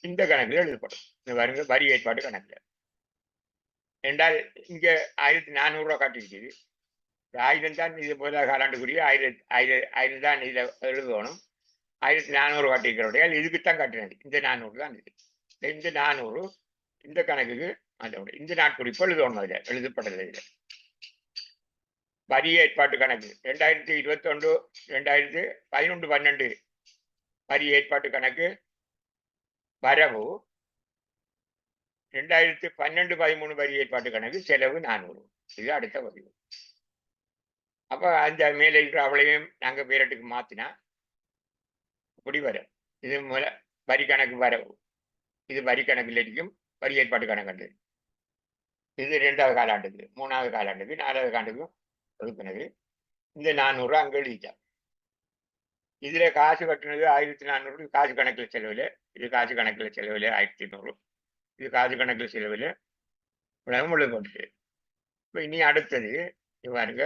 இந்த கணக்குல எழுதப்படும். இந்த வருங்க வரி ஏற்பாட்டு கணக்குல. என்றால் இங்க 1400 ரூபாய் காட்டிருக்குது. 1000 தான் இது முதல் காலாண்டுக்குரிய 1000 தான் இதுல எழுதணும். 1400 காட்டிருக்கிறோடைய இதுக்குத்தான் கட்டினது. இந்த 400 தான் இது. இந்த 400 இந்த கணக்குக்கு அதோட இந்த நாட்குறிப்பு எழுதணும். அதுல எழுதப்பட்டது. இதுல வரி ஏற்பாட்டு கணக்கு 2011-12 வரி ஏற்பாட்டு கணக்கு வரவு, 2012-13 வரி ஏற்பாட்டு கணக்கு செலவு 400. இது அடுத்த பதிவு. அப்ப அந்த மேல இருக்கிற அவளையும் நாங்க பேரட்டுக்கு மாத்தினா இப்படி வரும். இது வரி கணக்கு வரவு, இது வரி கணக்கில் இருக்கும் வரி ஏற்பாட்டு கணக்கு. இது 2வது காலாண்டுக்கு, 3வது காலாண்டுக்கு, 4வது காலாண்டுக்கும் ஒதுக்குனது. இந்த 400 அங்க எழுதிட்டா. இதுல காசு கட்டினது 1400 காசு கணக்கில் செலவுல, இது காசு கணக்கில் செலவுல 1800, இது காசு கணக்கில் செலவுல உலகம் எழுதப்பட்டுச்சு. இப்ப இனி அடுத்தது பாருங்க,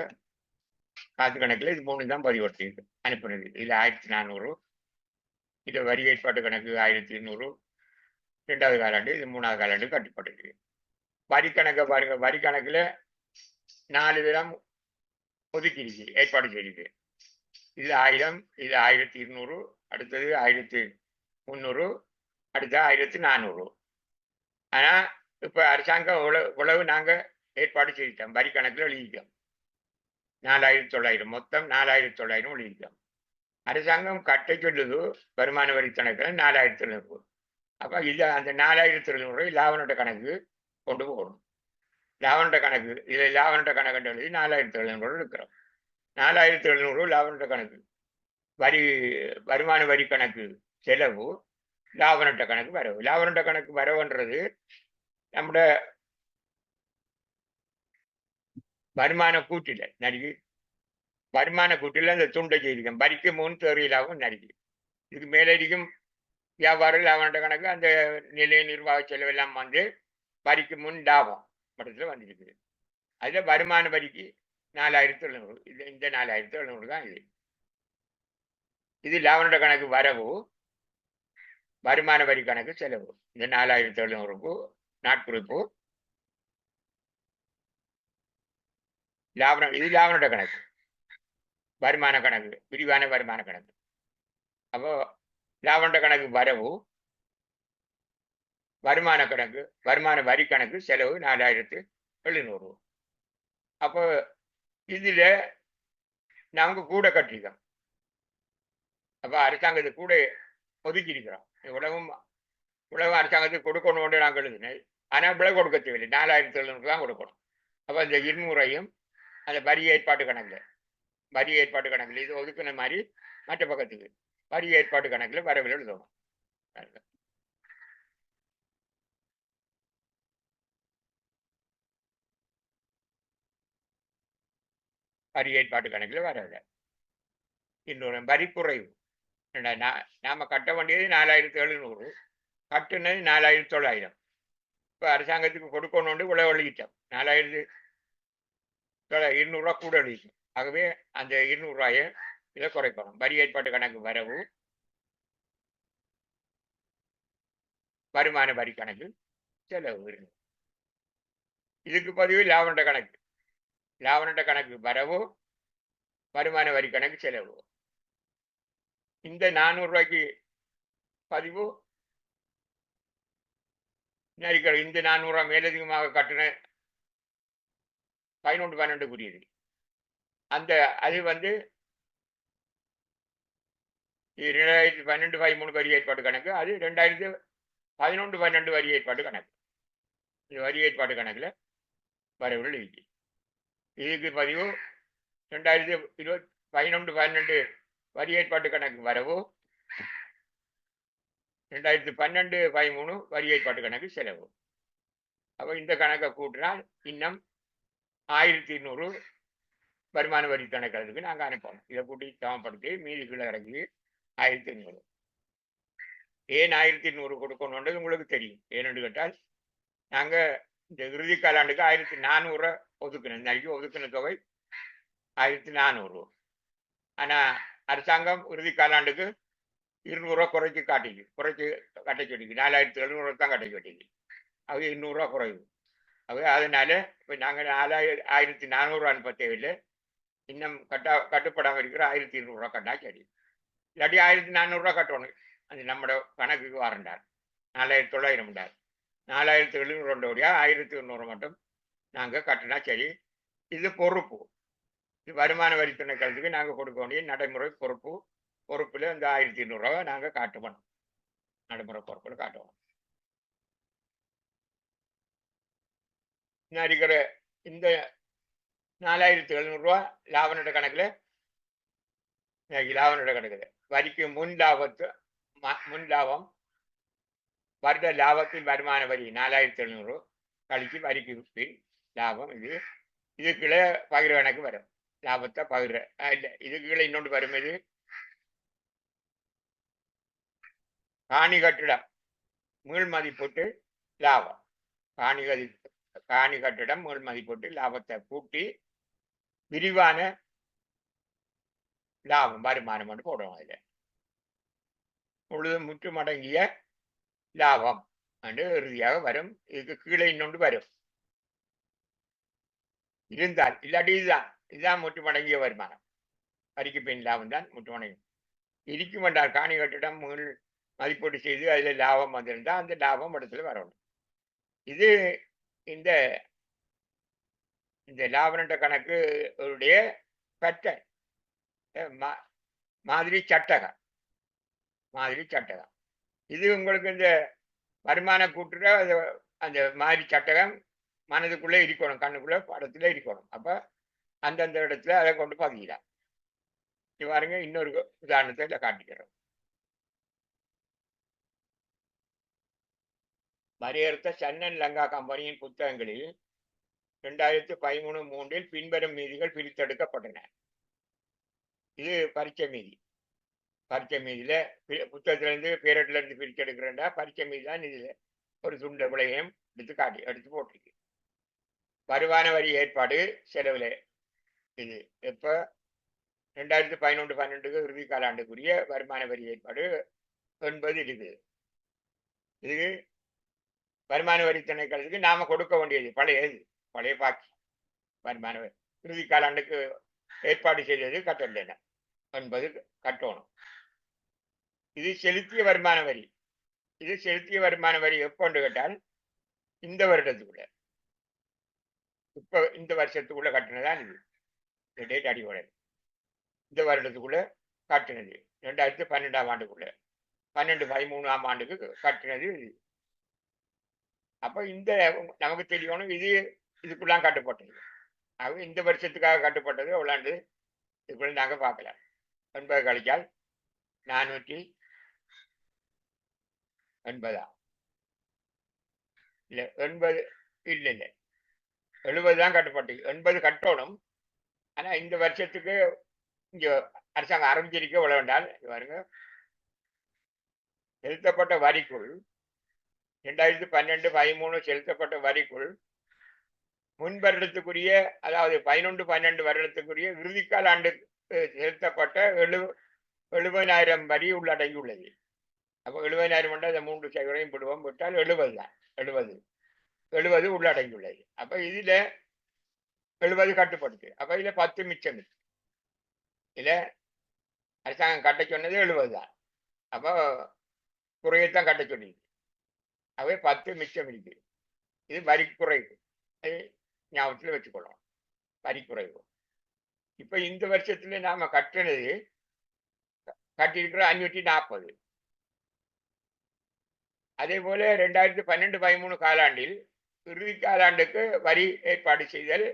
காசு கணக்குல இது 3 தான் பதிவட்டி அனுப்பினது. இது 1400, இது வரி ஏற்பாட்டு கணக்கு 1200, 2வது காலாண்டு, இது 3வது காலாண்டு கட்டுப்பட்டது. வரி கணக்கை பாருங்க, வரி கணக்குல 4 தினம் ஒதுக்கிடுச்சு, ஏற்பாடு செய்யுது. இது 1000, இது 1200, அடுத்தது 1300, அடுத்த 1400. ஆனா இப்ப அரசாங்கம் உழவு நாங்க ஏற்பாடு செய்திட்டோம், வரி கணக்குல எழுதிட்டோம் 4900, மொத்தம் 4900 எழுதிட்டோம். அரசாங்கம் கட்ட சொல்லுது வருமான வரி கணக்குல 4700. அப்ப இது அந்த 4700 லாபநட்ட கணக்கு கொண்டு போகணும். லாபநட்ட கணக்கு, இதுல லாபநட்ட கணக்கு எழுதி 4700 இருக்கிறோம். 4700 லாபநட்ட கணக்கு, வருமான வரி கணக்கு செலவு, லாபநட்ட கணக்கு வரவு. லாபநட்ட கணக்கு வரவுன்றது நம்முடைய வருமான கூட்டில நடிகை, வருமான கூட்டில அந்த துண்டை செய்திருக்கோம். வரிக்கு முன் தேவையில்லாமல் நடிகை, இதுக்கு மேலடிக்கும் வியாபார லாபநட்ட கணக்கு, அந்த நிலைய நிர்வாக செலவு எல்லாம் வந்து வரிக்கு முன் லாபம் படத்துல வந்திருக்குது. அதுல வருமான வரிக்கு 4700, இது இந்த 4700 தான் இது. இது லாபநட்ட கணக்கு வரவு, வருமான வரி கணக்கு செலவு. இந்த 4700 நாட்குறிப்பு இது லாபநட்ட கணக்கு, வருமான கணக்கு, விரிவான வருமான கணக்கு. அப்போ லாபநட்ட கணக்கு வரவு, வருமான கணக்கு, வருமான வரி கணக்கு செலவு 4700. அப்போ இதுல நமக்கு கூட கட்டிருக்கோம். அப்ப அரசாங்கத்துக்கு கூட ஒதுக்கி இருக்கிறோம். உலகம் அரசாங்கத்துக்கு கொடுக்கணும் நாங்கள் எழுதினேன். ஆனா விலை கொடுக்க தேவையில்லை, 4700 தான் கொடுக்கணும். அப்ப இந்த 200ஐயும் அந்த வரி ஏற்பாட்டு கணக்குல இது ஒதுக்குன மாதிரி மற்ற பக்கத்துக்கு வரி ஏற்பாட்டு கணக்குல வரவில் எழுதணும். வரி ஏற்பாட்டு கணக்குல வரவில்லை. இன்னொரு வரி குறைவு, நாம கட்ட வேண்டியது 4700, கட்டுனது 4900. இப்ப அரசாங்கத்துக்கு கொடுக்கணும் உழவு எழுதிட்டோம், 4200 கூட எழுதிட்டோம். ஆகவே அந்த 200 இதை குறைக்கணும். வரி ஏற்பாட்டு கணக்கு வரவு, வருமான வரி கணக்கு செலவு. இதுக்கு பதிவு லாபநட்ட கணக்கு, லாபநட்ட கணக்கு வரவு, வருமான வரி கணக்கு செலவு. இந்த 400 பதிவு இந்த 400 மேலதிகமாக கட்டின 11-12 அந்த அது 2012-13 வரி ஏற்பாட்டு கணக்கு, அது 2011-12 வரி ஏற்பாட்டு கணக்கு. இந்த வரி ஏற்பாட்டு கணக்குல வரவுகள் இருக்கு. இதுக்கு பதிவு 2011-12 வரி ஏற்பாட்டு கணக்கு வரவு, 2012-13 வரி ஏற்பாட்டு கணக்கு செலவு. அப்ப இந்த கணக்கை கூட்டினால் இன்னும் 1200 வருமான வரி கணக்கு நாங்கள் அனுப்பணும். இதை கூட்டி சமப்படுத்தி மீதி கீழே இறங்கி 1500. ஏன் 1500 கொடுக்கணுன்றது உங்களுக்கு தெரியும். ஏன்னு கேட்டால் நாங்க இந்த இறுதி காலாண்டுக்கு 1400 ஒதுக்கணும். இந்த அடிக்கு ஒதுக்கின தொகை 1400. ஆனா அரசாங்கம் இறுதி காலாண்டுக்கு 200 குறைச்சு கட்ட சொல்லிக்கு, 4700 தான் கட்ட சொல்லிக்கு. அது 200 குறைவு. அதனால இப்ப நாங்க 1400 அனுப்ப தேவையில்லை. இன்னும் கட்டுப்படாமல் இருக்கிற 1200 கட்டா சரி. இல்லாட்டி 1400 கட்டணும். அது நம்மளோட கணக்குக்கு வரண்டார். 4900 4700 1200 மட்டும் நாங்க கட்டினா சரி. இது பொறுப்பு, இது வருமான வரி திணைக்களத்துக்கு நாங்க கொடுக்க வேண்டிய நடைமுறை பொறுப்புல இந்த 1200 நாங்க காட்டுவோம். நடைமுறை பொறுப்புல காட்டுவோம். இருக்கிற இந்த 4700 லாபநட்ட கணக்குல வரிக்கு முன் லாபம் வருட லாபத்தில் வருமான வரி 4700 கழிச்சு வரிக்கு பின் லாபம். இது கீழே பகிர கணக்கு வரும். லாபத்தை பகிர இல்லை, இது கீழே இன்னொன்று வரும். இது காணி கட்டிடம் மீள் மதிப்பீட்டு லாபம். காணி கட்டிடம் மீள் மதிப்பீட்டு லாபத்தை கூட்டி விரிவான லாபம் வருமானம் என்று போடுவோம். அதில் முழுதும் முற்றுமடங்கிய லாபம் என்று இறுதியாக வரும். இதுக்கு கீழே இன்னொன்று வரும் இருந்தால், இல்லாட்டி இதுதான் முற்றுமடங்கிய வருமானம். வரிக்கு பின் லாபம் தான் முற்றுமடங்கி இருக்கும் என்றால் காணி கட்டிடம் மீள் மதிப்பீடு செய்து அதில் லாபம் வந்திருந்தால் அந்த லாபம் இடத்துல வரணும். இது இந்த லாபநட்ட கணக்கு பெற்ற மாதிரி சட்டகம். இது உங்களுக்கு இந்த வருமான கூட்டுற அந்த மாதிரி சட்டகம் மனதுக்குள்ளே இருக்கணும், கண்ணுக்குள்ள படத்துல இருக்கணும். அப்ப அந்தந்த இடத்துல அதை கொண்டு பதிக்கலாம். பாருங்க, இன்னொரு உதாரணத்தை இதை காட்டிக்கிறோம். வரையறுத்த சன்னன் லங்கா கம்பெனியின் புத்தகங்களில் 2013 பின்வரும் மீதிகள் பிரித்தெடுக்கப்பட்டன. இது பரீட்சை மீதி. பரீட்சை மீதியில புத்தகத்திலிருந்து பேரட்ல இருந்து பிரிச்செடுக்கிறேன்டா பரீட்சை மீதி தான். இதுல ஒரு துண்ட விளையம் எடுத்து போட்டிருக்கு. வருமான வரி ஏற்பாடு செலவுல இது எப்ப 2011-12 இறுதி காலாண்டுக்குரிய வருமான வரி ஏற்பாடு 9 இருக்குது. இது வருமான வரி திணைக்களத்துக்கு நாம கொடுக்க வேண்டியது பழைய பாக்கி வருமான வரி இறுதி காலாண்டுக்கு ஏற்பாடு செய்தது கட்டல 9 கட்டணும். இது செலுத்திய வருமான வரி. இது செலுத்திய வருமான வரி எப்போன்னு கேட்டால் இந்த வருடத்துக்குள்ள இப்ப இந்த வருஷத்துக்குள்ள கட்டினதான் இது டேட் அடிப்படையில் இந்த வருடத்துக்குள்ள கட்டினது 2012ஆம் ஆண்டுக்குள்ள 12-13ஆம் ஆண்டுக்கு கட்டினது இது. அப்ப இந்த நமக்கு தெரியணும் இது இதுக்குள்ளாம் கட்டுப்பட்டது. ஆக இந்த வருஷத்துக்காக கட்டுப்பட்டது எவ்வளவு இதுக்குள்ள நாங்க பார்க்கலாம். 9 கழிச்சால் 480 இல்ல 80 இல்ல 70 தான் கட்டுப்பட்டது. 80 கட்டணும். ஆனா இந்த வருஷத்துக்கு இங்க அரசாங்கம் ஆரம்பிச்சிருக்க உள்ள வேண்டால் பாருங்க, செலுத்தப்பட்ட வரிக்குள் 2012-13 செலுத்தப்பட்ட வரிக்குள் முன் வருடத்துக்குரிய அதாவது 11-12 வருடத்துக்குரிய இறுதிக்கால ஆண்டு செலுத்தப்பட்ட 70,000 வரி உள்ளடங்கியுள்ளது. அப்போ 70,000 இந்த 3 சைவரையும் விடுவோம், விட்டால் 70 தான். 70 உள்ளடங்கியுள்ளது. அப்ப இதுல 70 கட்டுப்படுது. அப்ப இதுல 10 மிச்சம் இருக்கு. இதுல அரசாங்கம் கட்ட சொன்னது 70 தான். அப்போ குறையத்தான் கட்ட சொல்லிருக்கு. அவை 10 மிச்சம் இருக்கு. இது வரி குறைவு. ஞாபகத்தில் வச்சுக்கொள்ளணும், வரி குறைவு. இப்ப இந்த வருஷத்துல நாம கட்டினது கட்டியிருக்கிற 540. அதே போல 2012-13 காலாண்டில் இறுதி காலாண்டுக்கு வரி ஏற்பாடு செய்தல்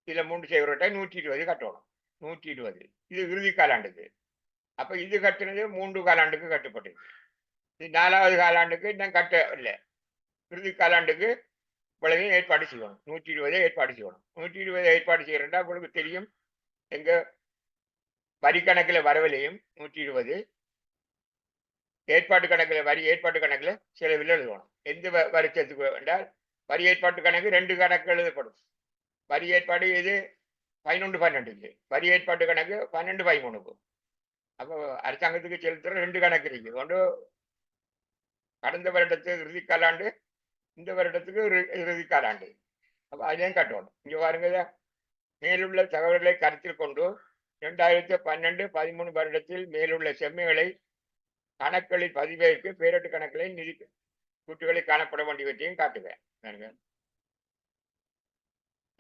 இதுல 3 செய்வர்கிட்ட 120 கட்டணும். 120 இது இறுதி காலாண்டுக்கு. அப்ப இது கட்டினது 3 காலாண்டுக்கு கட்டுப்பட்டது. இது 4வது காலாண்டுக்கு இன்னும் கட்ட இல்லை. இறுதி காலாண்டுக்கு இவ்வளவு ஏற்பாடு செய்யணும். 120 ஏற்பாடு செய்யணும். 120 ஏற்பாடு செய்யறா உங்களுக்கு தெரியும், எங்க வரி கணக்கில் வரவிலையும் 120 ஏற்பாட்டு கணக்கில் ஏற்பாட்டு கணக்கில் செலவில் எழுதணும். எந்த வருஷத்துக்கு என்றால் வரி ஏற்பாட்டு கணக்கு 2 கணக்கு எழுதப்படும். வரி ஏற்பாடு இது 11-12க்கு, வரி ஏற்பாட்டு கணக்கு 12-13க்கு. அப்போ அரசாங்கத்துக்கு செலுத்துற 2 கணக்கு இருக்கு. ஒன்று கடந்த வருடத்துக்கு இறுதி காலாண்டு, இந்த வருடத்துக்கு இறுதி காலாண்டு. அப்ப அதையும் கட்டணும். இங்க பாருங்க, மேலுள்ள தகவல்களை கருத்தில் கொண்டு 2012-13 வருடத்தில் மேலுள்ள செம்மைகளை கணக்குகளில் பதிவேற்கு பேரட்டு கணக்குகளை நிதி கூட்டுகளை காணப்பட வேண்டியவற்றையும் காட்டுவேன்.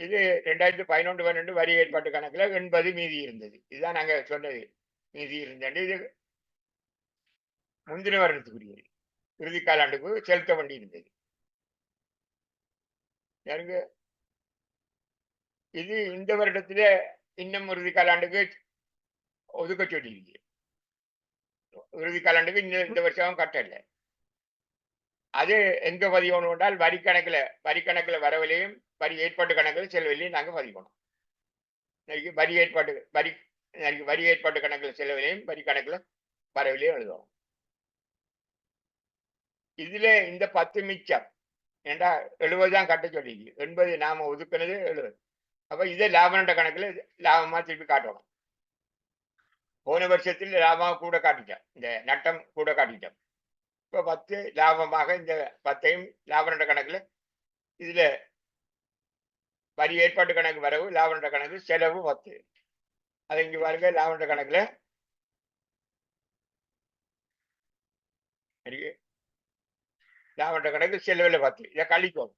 இது 2011-12 வரி ஏற்பாட்டு கணக்குல 80 மீதி இருந்தது. இதுதான் நாங்க சொன்னது, மீதி இருந்தது. இது முந்தின வருடத்துக்குரியது, இறுதி காலாண்டுக்கு செலுத்த வேண்டி இருந்தது. இது இந்த வருடத்துல இன்னும் இறுதி காலாண்டுக்கு ஒதுக்க சொல்லியிருக்கு. இறுதி காலாண்டுக்கு இந்த வருஷம் கட்டல. அது எங்க பதிவணும் என்றால் வரி கணக்குல வரவிலையும் வரி ஏற்பாட்டு கணக்கில் செலவிலையும் நாங்க பதிக்கணும். வரி ஏற்பாட்டு கணக்கில் செலவிலையும் வரி கணக்குல வரவிலையும் எழுதணும். இதுல இந்த 10 மிச்சம் ஏண்டா 70 தான் கட்ட சொல்லிக்கு, 80 நாம ஒதுக்குனது 70. அப்ப இதை லாப நட்ட கணக்குல லாபமா திருப்பி காட்டணும். போன வருஷத்தில் லாபம் கூட காட்டிட்டோம், இந்த நட்டம் கூட காட்டிட்டோம். இப்ப 10 லாபமாக இந்த 10ஐயும் லாப நட்ட கணக்குல இதுல வரி ஏற்பாட்டு கணக்கு வரவு, லாப நட்ட கணக்கு செலவு 10. அதை இங்க பாருங்க, லாப நட்ட கணக்குல லாப நட்ட கணக்கு செலவுல 10. இதை கழிக்கணும்.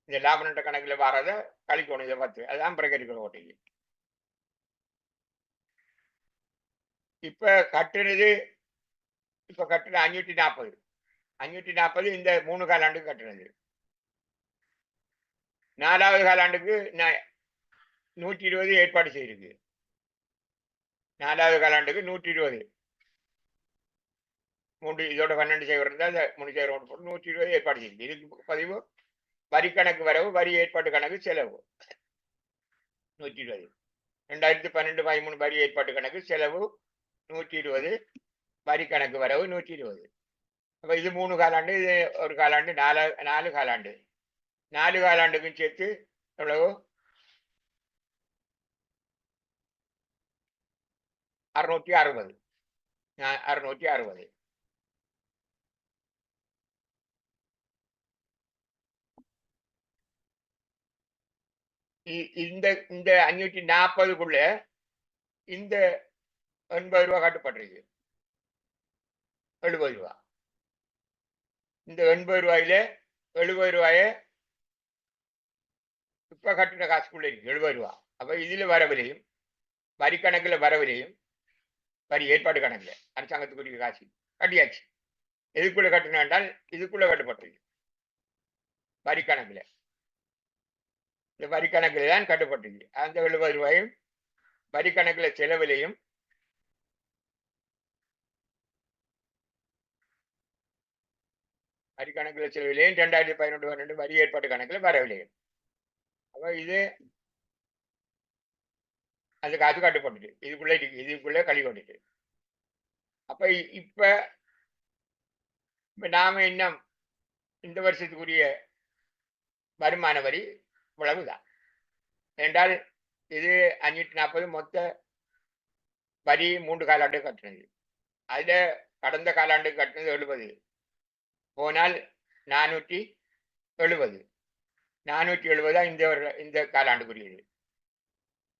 இந்த லாப நட்ட கணக்குல வரத கழிக்கணும். இதை 10 அதான் பிரகரிக்கிற ஓட்டைக்கு. இப்ப கட்டுறது 540 இந்த 3 காலாண்டுக்கு கட்டுறது. 4வது காலாண்டுக்கு 120 ஏற்பாடு செய்யிருக்கு. 4வது காலாண்டுக்கு 120 3 இதோட 12 செய்வர் இருந்தால் 3 செய்வர் 120 ஏற்பாடு செய்யிருக்கு. இதுக்கு பதிவு வரி கணக்கு வரவு, வரி ஏற்பாட்டு கணக்கு செலவு 120. 2012-13 வரி ஏற்பாட்டு கணக்கு செலவு 120, வரி கணக்கு வரவு 120. அப்ப இது 3 காலாண்டு, இது ஒரு காலாண்டு, 4 காலாண்டு. 4 காலாண்டுக்கும் சேர்த்து எவ்வளவு? 660. 660. இந்த இந்த 540க்குள்ள இந்த 80 ரூபா காட்டுப்பட்டிருக்கு. 70 ரூபா. இந்த 80 ரூபாயில 70 ரூபாய இப்ப கட்டின காசுக்குள்ள இருக்கு 70 ரூபா. அப்ப இதுல வரவில்லையும் வரி கணக்குல வரவில்லையும் வரி ஏற்பாடு கணக்குல அரசாங்கத்துக்குரிய காசு கட்டியாச்சு. எதுக்குள்ள கட்டினால் இதுக்குள்ள கட்டுப்பட்டிருக்கு வரி கணக்குல. இந்த வரி கணக்குல தான் கட்டுப்பட்டிருக்கு. அந்த 70 ரூபாயும் வரி கணக்குல செலவிலையும் வரி கணக்குல செலவிலையும் 2011 வரி ஏற்பாடு கணக்குல வரவில்லையும். அப்ப இது அந்த காசு கட்டுப்பட்டுட்டு இதுக்குள்ள இருக்கு. இதுக்குள்ள கழிவுட்டு. அப்ப இப்ப நாம இன்னும் இந்த வருஷத்துக்குரிய வருமான வரி இவ்வளவுதான் என்றால் இது 540 மொத்த வரி 3 காலாண்டு கட்டினது. அதுல கடந்த காலாண்டு கட்டினது 70 போனால் 470. 470 இந்த காலாண்டுக்குரியது.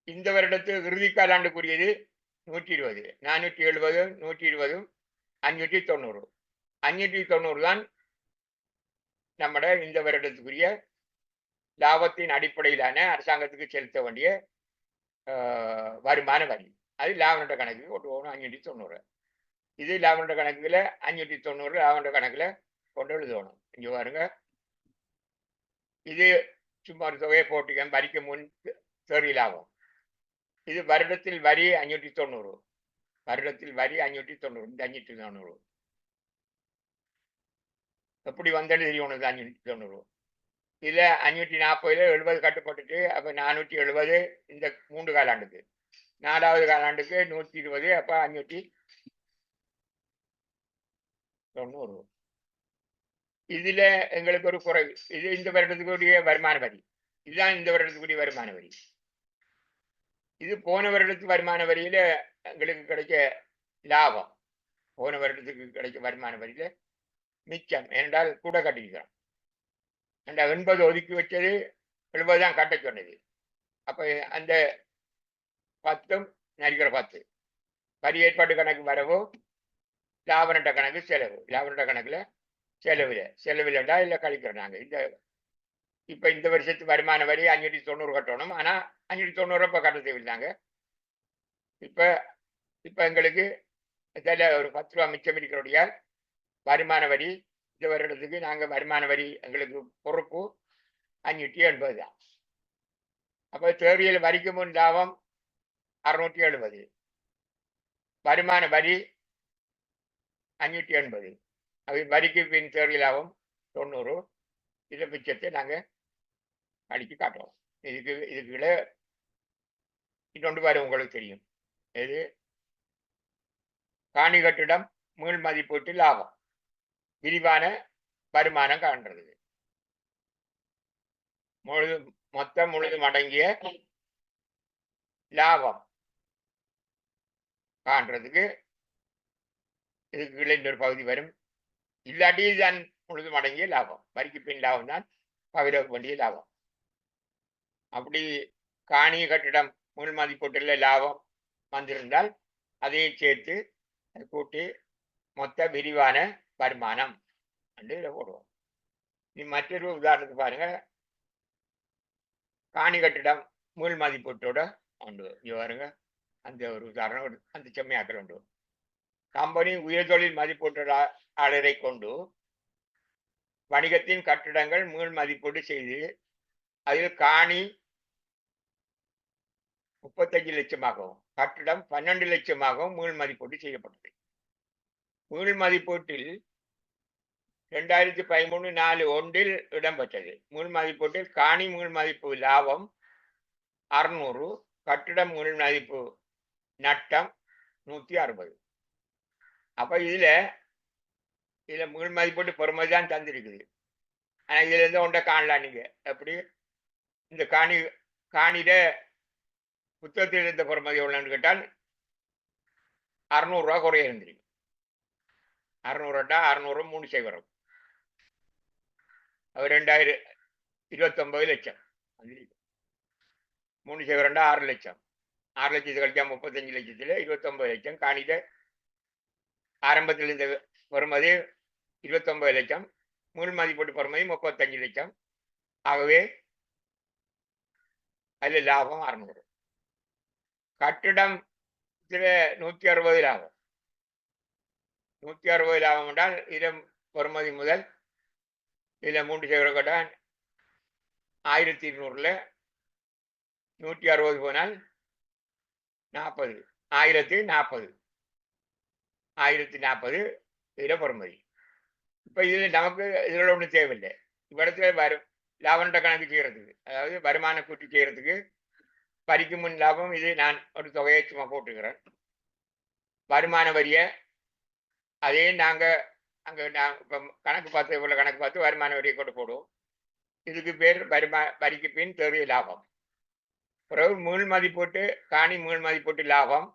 இந்த வருடத்து இறுதி காலாண்டுக்குரியது 120. 470 120 590. 590 தான் நம்மட இந்த வருடத்துக்குரிய லாபத்தின் அடிப்படையிலான அரசாங்கத்துக்கு செலுத்த வேண்டிய வருமான வரி. அது லாபநட்ட கணக்குக்கு கொண்டு போகணும் 590. இது லாபநட்ட கணக்குல 590 லாபநட்ட கணக்குல கொண்டு எழுதணும். இங்க பாருங்க, இது சும்மா ஒரு தொகையை போட்டுக்க வரிக்கு முன் தேறி லாபம். இது வருடத்தில் வரி 590. வருடத்தில் வரி 590. இந்த 590 எப்படி வந்தது தெரியணும். 590 இதுல 540 70 கட்டுப்பட்டுட்டு அப்ப 470 இந்த 3 காலாண்டுக்கு. 4வது காலாண்டுக்கு 120. அப்ப 590. இதுல எங்களுக்கு ஒரு குறைவு. இது இந்த வருடத்துக்குரிய வருமான வரி. இதுதான் இந்த வருடத்துக்குரிய வருமான வரி. இது போன வருடத்து வருமான வரியில எங்களுக்கு கிடைக்க லாபம். போன வருடத்துக்கு கிடைக்க வருமான வரியில மிச்சம். ஏனென்றால் கூட கட்டிக்கிறோம். 80 ஒதுக்கி வச்சது 70 தான் கட்ட சொன்னது. அப்ப அந்த 10ம் நடிக்கிற 10 வரி ஏற்பாட்டு கணக்கு வரவோ லாபநட்ட கணக்கு செலவு. லாபநட்ட கணக்குல செலவில்டா இல்ல கழிக்கிறோம் நாங்க. இப்ப இந்த வருஷத்து வருமான வரி 590 கட்டணும். ஆனா 590 இப்ப கட்ட தேவையில்லைங்க. இப்ப இப்ப எங்களுக்கு இதில் ஒரு 10 ரூபா மிச்சம் இருக்கிறோடைய வருமான வரி இந்த வருடத்துக்கு நாங்க வருமான வரி எங்களுக்கு பொறுப்பு 580 தான். அப்ப தேர்தல் வரிக்கு முன் லாபம் 670. வருமான வரி 580. அது வரிக்கு பின் தேர்தல் லாபம் 90. இதை மிச்சத்தை நாங்க அடிச்சு காட்டுறோம். இதுக்குள்ள இன்னொன்று வரும் உங்களுக்கு தெரியும். இது காணி கட்டிடம் மீள் மதிப்பீட்டு லாபம் விரிவான வருமானம் காண்றது. மொத்தம் முழுதும் அடங்கிய லாபம் காண்றதுக்கு இதுக்கு இன்னொரு பகுதி வரும். இல்லாட்டி தான் முழுதும் அடங்கிய லாபம். வரிக்கு பின் லாபம் தான் பகிர வேண்டிய லாபம். அப்படி காணி கட்டிடம் மீள் மதிப்பீட்டுல லாபம் வந்திருந்தால் அதையும் சேர்த்து கூட்டி மொத்த விரிவான வருமானம் என்று போடுவோம். நீ மற்றொரு உதாரணத்துக்கு பாருங்க. காணி கட்டிடம் மீள் மதிப்பீட்டோட உண்டு. இங்க பாருங்க, அந்த ஒரு உதாரணம் அந்த செம்மையாக்கல் உண்டு. கம்பெனி உயர்தொழில் மதிப்பீட்டாளரை கொண்டு வணிகத்தின் கட்டிடங்கள் மீள் மதிப்பீடு செய்து அதில் காணி 35 லட்சமாகவும் கட்டிடம் 12 லட்சமாகவும் மீள் மதிப்பீடு செய்யப்பட்டது. மீள் மதிப்பீட்டில் 2013-4 இடம்பெற்றது. மீள் மதிப்பீட்டில் காணி மீள் மதிப்பு லாபம் 600, கட்டிடம் மீள் மதிப்பு நட்டம் 160. அப்ப இதுல மீள் மதிப்பீட்டு பொறுமை தான் தந்திருக்குது. ஆனா இதுல இருந்து ஒன்றை காணலாம். நீங்க எப்படி இந்த காணியில புத்தகத்தில் இருந்த பொறுமதி எவ்வளவுன்னு கேட்டால் ரூபா குறைய இருந்திருக்கு. 600 600 3 சைவரம் 2029 லட்சம். 3 சைவரம் 6 லட்சம். 6 லட்சத்து கழிச்சா 35 லட்சத்துல 29 லட்சம். காணித ஆரம்பத்தில் இருந்த வருமதி 29 லட்சம். முள் மதிப்பீட்டு பெறுமதி 35 லட்சம். ஆகவே அதில் லாபம் 600. கட்டிடம் 160 லாபம். 160 லாபம் என்றால் இதன் பெறுமதி முதல் இதுல 3 சைவரம் கட்ட 1200ல 160 போனால் 40 1040 இதுல பெறுமதி. இப்ப இது நமக்கு இதுல ஒன்றும் தேவையில்லை. இவ்விடத்துல வரும் லாபம்ன்ற கணக்கு செய்யறதுக்கு, அதாவது வருமான கூட்டி செய்யறதுக்கு வரிக்கு முன் லாபம் இது நான் ஒரு தொகையை சும்மா போட்டுக்கிறேன். வருமான வரிய அதே நாங்க அங்க இப்ப கணக்கு பார்த்து இவ்வளவு கணக்கு பார்த்து வருமான வரியை கொண்டு போடுவோம். இதுக்கு பேர் வரிக்கு பின் தேவைய லாபம். பிறகு மூல் மதிப்பீட்டு காணி மூல் மதிப்பீட்டு லாபம்,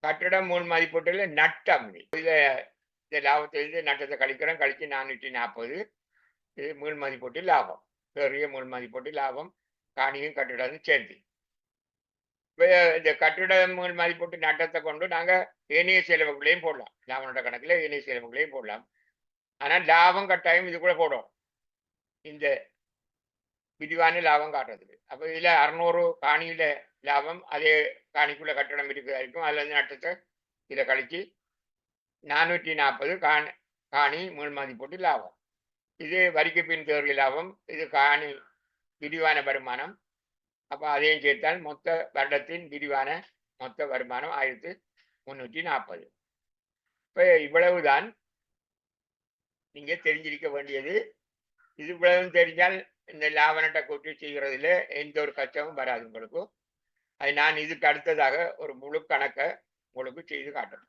கட்டிடம் மூல் மதிப்பீட்டுல நட்டம். இதுல இந்த லாபத்திலிருந்து நட்டத்தை கழிக்கிறோம். கழிச்சு 440 இது மூல் மதிப்பீட்டு லாபம். பெரிய மூல் மதிப்பீட்டு லாபம் காணியும் கட்டிடம் சேர்ந்து. இந்த கட்டிட மூல் மதிப்பீட்டு நட்டத்தை கொண்டு நாங்க ஏனைய செலவுகளையும் போடலாம். லாபம் கணக்குல ஏனைய செலவுகளையும் போடலாம். ஆனால் லாபம் கட்டாயம் இது கூட போடும் இந்த விரிவான லாபம் காட்டுறதுக்கு. அப்ப இதுல 600 காணியில லாபம், அதே காணிக்குள்ள கட்டடம் இருக்கும். அதுல இருந்து நட்டத்தை இதை கழிச்சு 440 காணி மூல் மதிப்பீட்டு லாபம். இது வரிக்கு பின் தேர்வு லாபம். இது காணி விரிவான வருமானம். அப்ப அதையும் சேர்த்தால் மொத்த வருடத்தின் விரிவான மொத்த வருமானம் 1340. இப்ப இவ்வளவுதான் நீங்க தெரிஞ்சிருக்க வேண்டியது. இது இவ்வளவு தெரிஞ்சால் இந்த லாப நட்ட கூட்டி செய்கிறதுல எந்த ஒரு கஷ்டமும் வராது உங்களுக்கு. அது நான் இதுக்கு அடுத்ததாக ஒரு முழு கணக்கை உங்களுக்கு செய்து காட்டுறேன்.